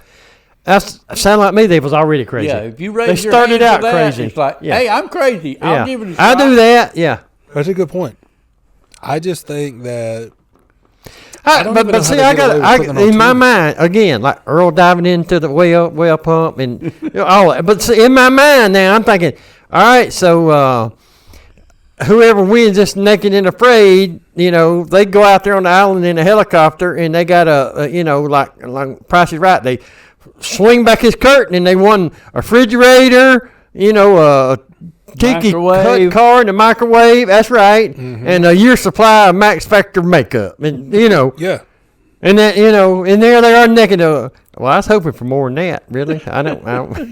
[SPEAKER 1] That sound like me. They was already crazy.
[SPEAKER 3] Yeah, if you
[SPEAKER 1] they
[SPEAKER 3] raise your
[SPEAKER 1] started
[SPEAKER 3] hand
[SPEAKER 1] out
[SPEAKER 3] for that,
[SPEAKER 1] crazy.
[SPEAKER 3] it's like,
[SPEAKER 1] Yeah.
[SPEAKER 3] hey, I'm crazy. I'll
[SPEAKER 1] Yeah.
[SPEAKER 3] give it a shot.
[SPEAKER 1] I do that. Yeah.
[SPEAKER 2] That's a good point. I just think that don't
[SPEAKER 1] But
[SPEAKER 2] even know how
[SPEAKER 1] see,
[SPEAKER 2] they
[SPEAKER 1] I
[SPEAKER 2] get away
[SPEAKER 1] got
[SPEAKER 2] with putting it on
[SPEAKER 1] in my
[SPEAKER 2] TV.
[SPEAKER 1] mind again, like Earl diving into the well pump and all that. But see, in my mind now, I'm thinking, all right, so whoever wins this naked and afraid, they go out there on the island in a helicopter and they got like Price is Right. They swing back his curtain and they won a refrigerator, a tiki cut
[SPEAKER 3] Microwave.
[SPEAKER 1] car and a microwave. That's right,
[SPEAKER 2] Mm-hmm.
[SPEAKER 1] and a year supply of Max Factor makeup, and
[SPEAKER 2] yeah,
[SPEAKER 1] and that and there they are naked. Well, I was hoping for more than that. Really, I don't.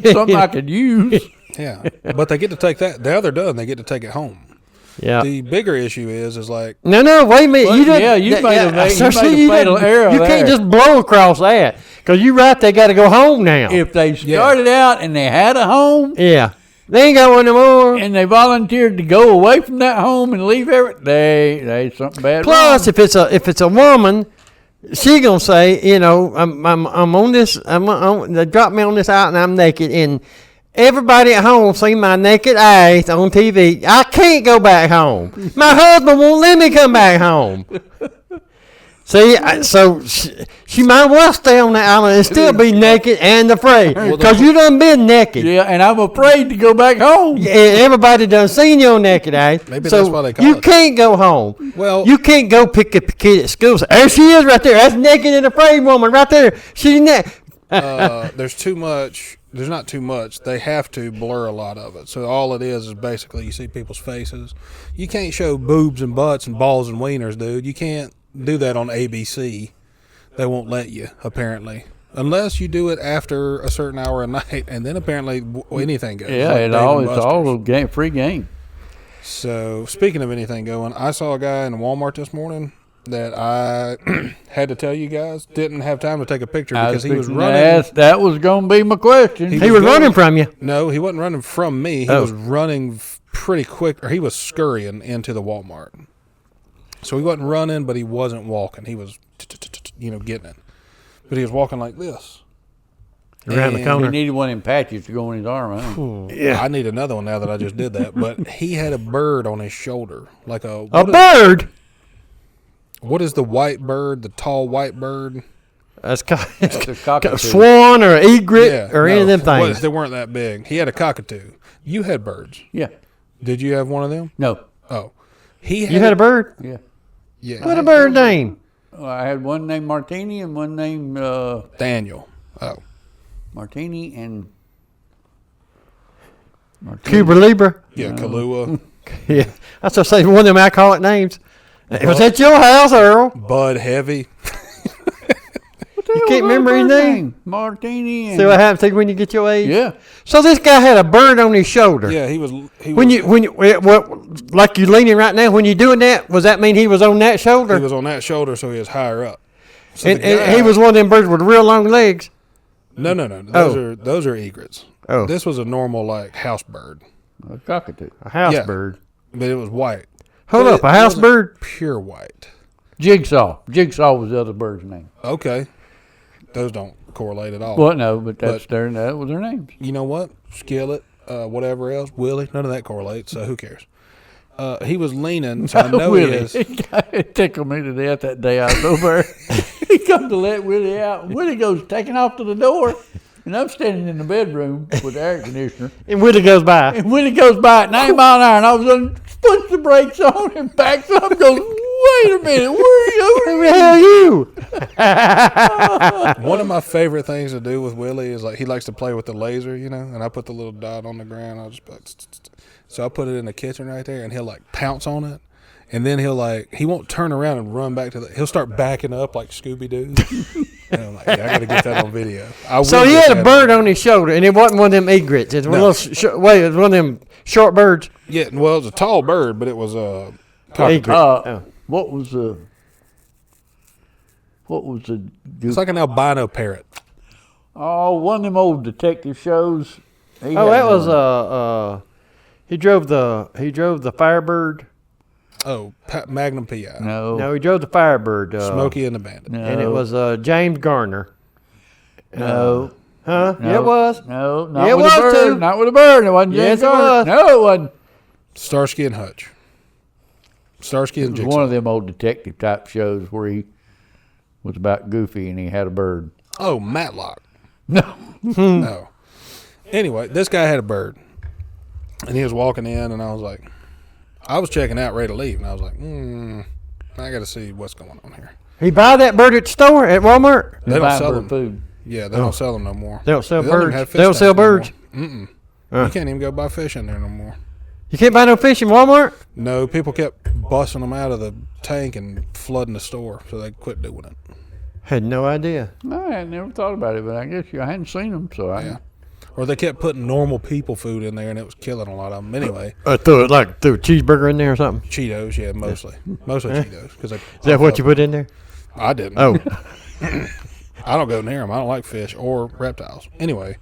[SPEAKER 3] Something I could use.
[SPEAKER 2] yeah. But they get to take that. Now they're done. They get to take it home.
[SPEAKER 1] Yeah.
[SPEAKER 2] The bigger issue is like
[SPEAKER 1] No, wait a minute.
[SPEAKER 3] Well,
[SPEAKER 1] you didn't.
[SPEAKER 3] yeah, you made a- you
[SPEAKER 1] so
[SPEAKER 3] made
[SPEAKER 1] see,
[SPEAKER 3] a
[SPEAKER 1] you
[SPEAKER 3] fatal
[SPEAKER 1] didn't-
[SPEAKER 3] error
[SPEAKER 1] You
[SPEAKER 3] there.
[SPEAKER 1] can't just blow across that because you're right. They got to go home now.
[SPEAKER 3] If they started out and they had a home
[SPEAKER 1] Yeah, they ain't got one no more.
[SPEAKER 3] and they volunteered to go away from that home and leave everything, they something bad
[SPEAKER 1] Plus,
[SPEAKER 3] wrong.
[SPEAKER 1] if it's a woman, she gonna say, I'm on this. They dropped me on this out and I'm naked and. Everybody at home seen my naked ass on TV. I can't go back home. My husband won't let me come back home. See, so she might well stay on the island and still be naked and afraid because you done been naked.
[SPEAKER 3] Yeah, and I'm afraid to go back home.
[SPEAKER 1] And everybody done seen your naked ass.
[SPEAKER 2] Maybe
[SPEAKER 1] so
[SPEAKER 2] that's why they call
[SPEAKER 1] you
[SPEAKER 2] it.
[SPEAKER 1] can't go home.
[SPEAKER 2] Well-
[SPEAKER 1] you can't go pick up a kid at school. There she is right there. That's naked and afraid woman right there. She's naked.
[SPEAKER 2] there's too much. There's not too much. They have to blur a lot of it. So all it is basically you see people's faces. You can't show boobs and butts and balls and wieners, dude. You can't do that on ABC. They won't let you, apparently. Unless you do it after a certain hour of night, and then apparently anything goes.
[SPEAKER 3] Yeah,
[SPEAKER 2] like
[SPEAKER 3] it's
[SPEAKER 2] Dave
[SPEAKER 3] all
[SPEAKER 2] and
[SPEAKER 3] it's
[SPEAKER 2] Buster's.
[SPEAKER 3] all a game, free game.
[SPEAKER 2] So speaking of anything going, I saw a guy in Walmart this morning that I had to tell you guys didn't have time to take a picture because he was running.
[SPEAKER 3] That was going to be my question.
[SPEAKER 2] He
[SPEAKER 1] He was
[SPEAKER 2] going-
[SPEAKER 1] running from you.
[SPEAKER 2] No, he wasn't running from me. He
[SPEAKER 1] Oh.
[SPEAKER 2] was running pretty quick, or he was scurrying into the Walmart. So he wasn't running, but he wasn't walking. He was, getting it. But he was walking like this.
[SPEAKER 1] Around the
[SPEAKER 2] And
[SPEAKER 1] corner.
[SPEAKER 3] He needed one in patches to go in his arm. Huh?
[SPEAKER 1] Yeah.
[SPEAKER 2] I need another one now that I just did that. But he had a bird on his shoulder, like
[SPEAKER 1] A
[SPEAKER 2] what is-
[SPEAKER 1] bird.
[SPEAKER 2] What is the white bird? The tall white bird?
[SPEAKER 1] That's
[SPEAKER 3] That's a cockatoo.
[SPEAKER 1] swan or egret or any of them
[SPEAKER 2] well,
[SPEAKER 1] things.
[SPEAKER 2] they weren't that big. He had a cockatoo. You had birds.
[SPEAKER 3] Yeah.
[SPEAKER 2] Did you have one of them?
[SPEAKER 3] No.
[SPEAKER 2] Oh, he had.
[SPEAKER 1] You had a bird?
[SPEAKER 3] Yeah.
[SPEAKER 2] Yeah.
[SPEAKER 1] What a bird name?
[SPEAKER 3] Well, I had one named Martini and one named
[SPEAKER 2] Daniel. Oh,
[SPEAKER 3] Martini and Martini.
[SPEAKER 1] Cuba Libre?
[SPEAKER 2] yeah, Kahlua.
[SPEAKER 1] Yeah. That's what I say, one of them alcoholic names. Was that your house, Earl?
[SPEAKER 2] Bud Heavy.
[SPEAKER 1] You can't remember his name?
[SPEAKER 3] Martini and
[SPEAKER 1] See what happens to you when you get your age?
[SPEAKER 3] yeah.
[SPEAKER 1] So this guy had a bird on his shoulder.
[SPEAKER 2] Yeah, he was.
[SPEAKER 1] When you what, like you leaning right now, when you doing that, was that mean he was on that shoulder?
[SPEAKER 2] he was on that shoulder, so he was higher up. So
[SPEAKER 1] and,
[SPEAKER 2] the guy-
[SPEAKER 1] he was one of them birds with real long legs.
[SPEAKER 2] No. Those are egrets.
[SPEAKER 1] Oh.
[SPEAKER 2] This was a normal like house bird,
[SPEAKER 3] A cockatoo.
[SPEAKER 1] A house
[SPEAKER 2] Yeah.
[SPEAKER 1] bird.
[SPEAKER 2] but it was white.
[SPEAKER 1] Hold
[SPEAKER 2] But
[SPEAKER 1] up,
[SPEAKER 2] it
[SPEAKER 1] a house
[SPEAKER 2] wasn't
[SPEAKER 1] bird?
[SPEAKER 2] Pure white.
[SPEAKER 3] Jigsaw. Jigsaw was the other bird's name.
[SPEAKER 2] Okay, those don't correlate at all.
[SPEAKER 3] Well, no, but that was their names.
[SPEAKER 2] You know what? Skillet, whatever else, Willie. None of that correlates. So who cares? He was leaning, so I know he
[SPEAKER 3] Willie.
[SPEAKER 2] is.
[SPEAKER 3] It tickled me to death that day I was over. He come to let Willie out. And Willie goes taking off to the door. And I'm standing in the bedroom with the air conditioner.
[SPEAKER 1] And Willie goes by.
[SPEAKER 3] And Willie goes by at 9 mile an hour. And all of a sudden, puts the brakes on and backs up and goes, wait a minute, where are you?
[SPEAKER 1] Who the hell you?
[SPEAKER 2] One of my favorite things to do with Willie is like he likes to play with the laser, and I put the little dot on the ground. I'll just so I put it in the kitchen right there, and he'll like pounce on it, and then he won't turn around and run back to he'll start backing up like Scooby Doo. And I'm like, yeah, I got to get that on video.
[SPEAKER 1] So he had a bird on his shoulder, and it wasn't one of them egrets. It was it was one of them short birds.
[SPEAKER 2] Yeah, well, it was a tall bird, but it was a
[SPEAKER 1] Egret.
[SPEAKER 3] What was the?
[SPEAKER 2] It's like an albino parrot.
[SPEAKER 3] Oh, one of them old detective shows.
[SPEAKER 1] That was he drove the Firebird.
[SPEAKER 2] Oh, Magnum PI.
[SPEAKER 1] No, he drove the Firebird.
[SPEAKER 2] Smokey and the Bandit.
[SPEAKER 3] No.
[SPEAKER 1] And it was James Garner.
[SPEAKER 3] No.
[SPEAKER 1] Huh?
[SPEAKER 3] No.
[SPEAKER 1] Yeah, it was.
[SPEAKER 3] No, not
[SPEAKER 1] Yeah, it
[SPEAKER 3] with
[SPEAKER 1] was
[SPEAKER 3] a bird.
[SPEAKER 1] too.
[SPEAKER 3] Not with a bird. It wasn't
[SPEAKER 1] Yes,
[SPEAKER 3] James
[SPEAKER 1] it
[SPEAKER 3] Garner.
[SPEAKER 1] was.
[SPEAKER 3] No, it wasn't.
[SPEAKER 2] Starsky and Hutch. Starsky and
[SPEAKER 3] It was
[SPEAKER 2] Jigsaw.
[SPEAKER 3] one of them old detective type shows where he was about Goofy and he had a bird.
[SPEAKER 2] Oh, Matlock.
[SPEAKER 3] No.
[SPEAKER 2] No. Anyway, this guy had a bird. And he was walking in, and I was like, I was checking out, ready to leave. And I was like, I got to see what's going on here.
[SPEAKER 1] He buy that bird at the store at Walmart.
[SPEAKER 2] They don't
[SPEAKER 3] Buying
[SPEAKER 2] sell
[SPEAKER 3] bird
[SPEAKER 2] them.
[SPEAKER 3] food.
[SPEAKER 2] Yeah, they don't sell them no more.
[SPEAKER 1] They don't sell
[SPEAKER 2] They don't even
[SPEAKER 1] birds.
[SPEAKER 2] have fish
[SPEAKER 1] They don't sell
[SPEAKER 2] tanks no more.
[SPEAKER 1] birds.
[SPEAKER 2] You can't even go buy fish in there no more.
[SPEAKER 1] You can't buy no fish in Walmart.
[SPEAKER 2] No, people kept busting them out of the tank and flooding the store, so they quit doing it.
[SPEAKER 1] Had no idea.
[SPEAKER 3] No, I had never thought about it, but I guess I hadn't seen them, so
[SPEAKER 2] Yeah. Or they kept putting normal people food in there, and it was killing a lot of them. Anyway,
[SPEAKER 1] Threw a cheeseburger in there or something.
[SPEAKER 2] Cheetos, yeah, mostly Cheetos. Is
[SPEAKER 1] Is that what you put in there?
[SPEAKER 2] I didn't.
[SPEAKER 1] Oh,
[SPEAKER 2] I don't go near them. I don't like fish or reptiles. Anyway,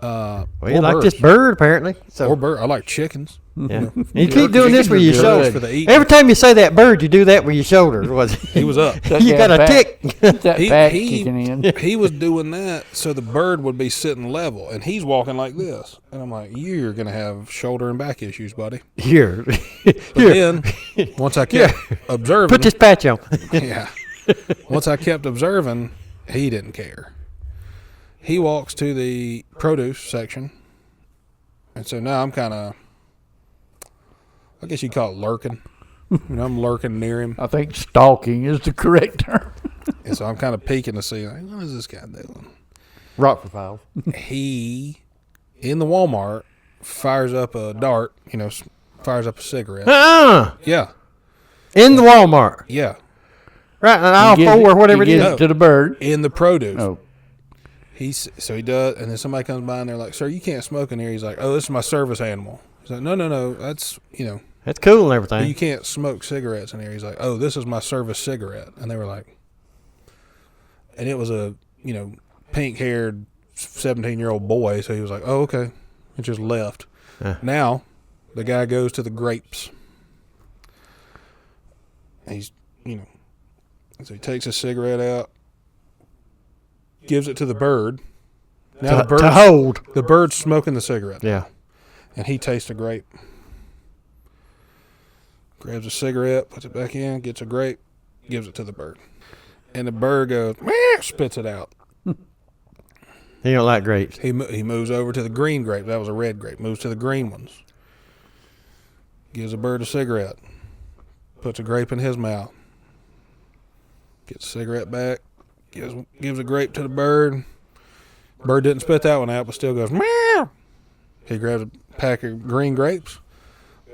[SPEAKER 1] well, you
[SPEAKER 2] or
[SPEAKER 1] like
[SPEAKER 2] birds.
[SPEAKER 1] this bird apparently. So
[SPEAKER 2] Or bird. I like chickens.
[SPEAKER 1] yeah. You keep doing this with your
[SPEAKER 2] Chickens are
[SPEAKER 1] shoulder.
[SPEAKER 2] good for the eating.
[SPEAKER 1] Every time you say that bird, you do that with your shoulder. Was
[SPEAKER 2] He was up.
[SPEAKER 1] you got a tick?
[SPEAKER 3] That
[SPEAKER 2] He-
[SPEAKER 3] fat
[SPEAKER 2] he-
[SPEAKER 3] kicking in.
[SPEAKER 2] He was doing that so the bird would be sitting level, and he's walking like this. And I'm like, you're going to have shoulder and back issues, buddy.
[SPEAKER 1] Here,
[SPEAKER 2] But
[SPEAKER 1] here.
[SPEAKER 2] then, once I kept observing,
[SPEAKER 1] Put this patch on.
[SPEAKER 2] yeah. Once I kept observing, he didn't care. He walks to the produce section, and so now I'm kind of, I guess you'd call it lurking. I'm lurking near him,
[SPEAKER 3] I think stalking is the correct term.
[SPEAKER 2] and so I'm kind of peeking to see, like, what is this guy doing?
[SPEAKER 1] Rockford Files.
[SPEAKER 2] He, in the Walmart, fires up a dart, fires up a cigarette. Yeah,
[SPEAKER 1] In the Walmart,
[SPEAKER 2] yeah.
[SPEAKER 1] right in aisle 4 or whatever it
[SPEAKER 3] He
[SPEAKER 1] is.
[SPEAKER 3] gives it to the bird.
[SPEAKER 2] In the produce.
[SPEAKER 3] Oh,
[SPEAKER 2] So he does, and then somebody comes by and they're like, "Sir, you can't smoke in here." He's like, "Oh, this is my service animal." He's like, "No, that's
[SPEAKER 1] That's cool and
[SPEAKER 2] you
[SPEAKER 1] everything.
[SPEAKER 2] can't smoke cigarettes in here." He's like, "Oh, this is my service cigarette," and they were like, and it was a pink-haired 17-year-old boy, so he was like, "Oh, okay," and just left. Now, the guy goes to the grapes. He's so he takes his cigarette out. Gives it to the bird. Now
[SPEAKER 1] to hold.
[SPEAKER 2] the bird's smoking the cigarette.
[SPEAKER 1] Yeah.
[SPEAKER 2] And he tastes a grape. Grabs a cigarette, puts it back in, gets a grape, gives it to the bird. And the bird goes, "Meow," spits it out.
[SPEAKER 1] He don't like grapes.
[SPEAKER 2] He moves over to the green grape. That was a red grape. Moves to the green ones. Gives the bird a cigarette. Puts a grape in his mouth. Gets a cigarette back. Gives a grape to the bird. Bird didn't spit that one out, but still goes, meow. He grabs a pack of green grapes,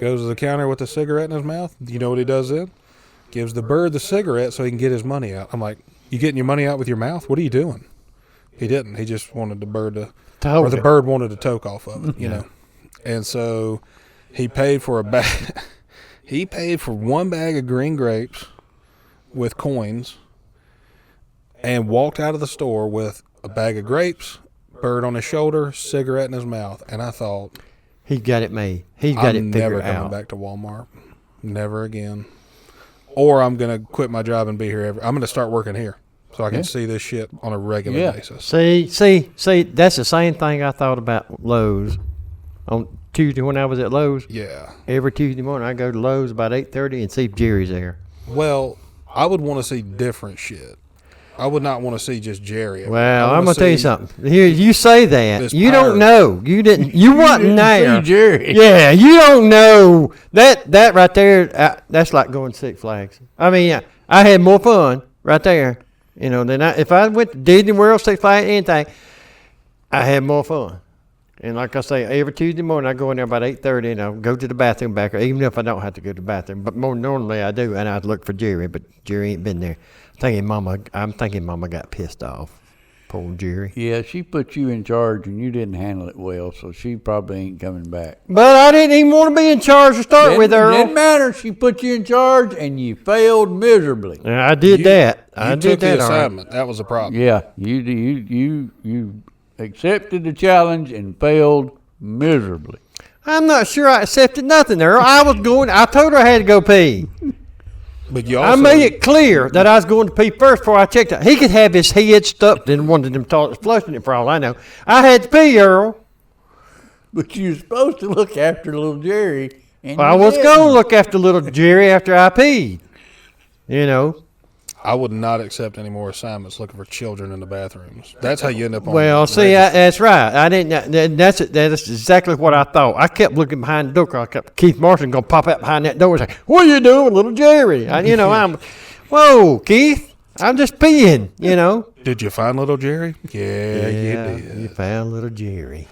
[SPEAKER 2] goes to the counter with the cigarette in his mouth. You know what he does then? Gives the bird the cigarette so he can get his money out. I'm like, you getting your money out with your mouth? What are you doing? He didn't. He just wanted the bird to
[SPEAKER 1] hold
[SPEAKER 2] or the
[SPEAKER 1] it.
[SPEAKER 2] bird wanted to toke off of it, you know. And so he paid for a bag. He paid for one bag of green grapes with coins and walked out of the store with a bag of grapes, bird on his shoulder, cigarette in his mouth. And I thought,
[SPEAKER 1] He got it made. He's got
[SPEAKER 2] I'm
[SPEAKER 1] it
[SPEAKER 2] never
[SPEAKER 1] figured
[SPEAKER 2] coming
[SPEAKER 1] out.
[SPEAKER 2] back to Walmart. Never again. Or I'm going to quit my job and be here. I'm going to start working here so I can see this shit on a regular basis.
[SPEAKER 1] See, that's the same thing I thought about Lowe's. On Tuesday when I was at Lowe's,
[SPEAKER 2] Yeah.
[SPEAKER 1] every Tuesday morning I go to Lowe's about 8:30 and see if Jerry's there.
[SPEAKER 2] Well, I would want to see different shit. I would not want to see just Jerry.
[SPEAKER 1] Well,
[SPEAKER 2] I
[SPEAKER 1] I'm
[SPEAKER 2] wanna
[SPEAKER 1] gonna tell you
[SPEAKER 2] see
[SPEAKER 1] something. Here, you say that
[SPEAKER 2] this
[SPEAKER 1] you
[SPEAKER 2] pirate.
[SPEAKER 1] don't know. You didn't. You wasn't there.
[SPEAKER 3] See Jerry.
[SPEAKER 1] Yeah, you don't know that right there. That's like going to Six Flags. I mean, I had more fun right there. Than if I went to Disney World, Six Flags, anything. I had more fun. And like I say, every Tuesday morning I go in there about 8:30 and I'll go to the bathroom back there, even if I don't have to go to the bathroom. But more normally I do, and I look for Jerry, but Jerry ain't been there. I'm thinking Mama got pissed off. Poor Jerry.
[SPEAKER 3] Yeah, she put you in charge and you didn't handle it well, so she probably ain't coming back.
[SPEAKER 1] But I didn't even want to be in charge to start with, Earl.
[SPEAKER 3] Didn't matter. She put you in charge and you failed miserably.
[SPEAKER 1] Yeah, I did that. I
[SPEAKER 2] You
[SPEAKER 1] did
[SPEAKER 2] took
[SPEAKER 1] that.
[SPEAKER 2] the
[SPEAKER 1] all right.
[SPEAKER 2] assignment. That was a problem.
[SPEAKER 3] Yeah, you accepted the challenge and failed miserably.
[SPEAKER 1] I'm not sure I accepted nothing, Earl. I told her I had to go pee.
[SPEAKER 2] But you
[SPEAKER 1] I
[SPEAKER 2] also
[SPEAKER 1] made it clear that I was going to pee first before I checked it. He could have his head stuck in one of them toilets flushing it for all I know. I had to pee, Earl.
[SPEAKER 3] But you were supposed to look after little Jerry. And
[SPEAKER 1] I
[SPEAKER 3] you
[SPEAKER 1] was
[SPEAKER 3] didn't.
[SPEAKER 1] going to look after little Jerry after I peed. You know.
[SPEAKER 2] I would not accept any more assignments looking for children in the bathrooms. That's how you end up on
[SPEAKER 1] Well,
[SPEAKER 2] the
[SPEAKER 1] see,
[SPEAKER 2] register.
[SPEAKER 1] that's right. I didn't. That's exactly what I thought. I kept looking behind the door. 'Cause Keith Martin gonna pop out behind that door and say, "What are you doing, little Jerry?" I'm, whoa, Keith, I'm just peeing. You know.
[SPEAKER 2] Did you find little Jerry? Yeah, you did.
[SPEAKER 1] You found little Jerry.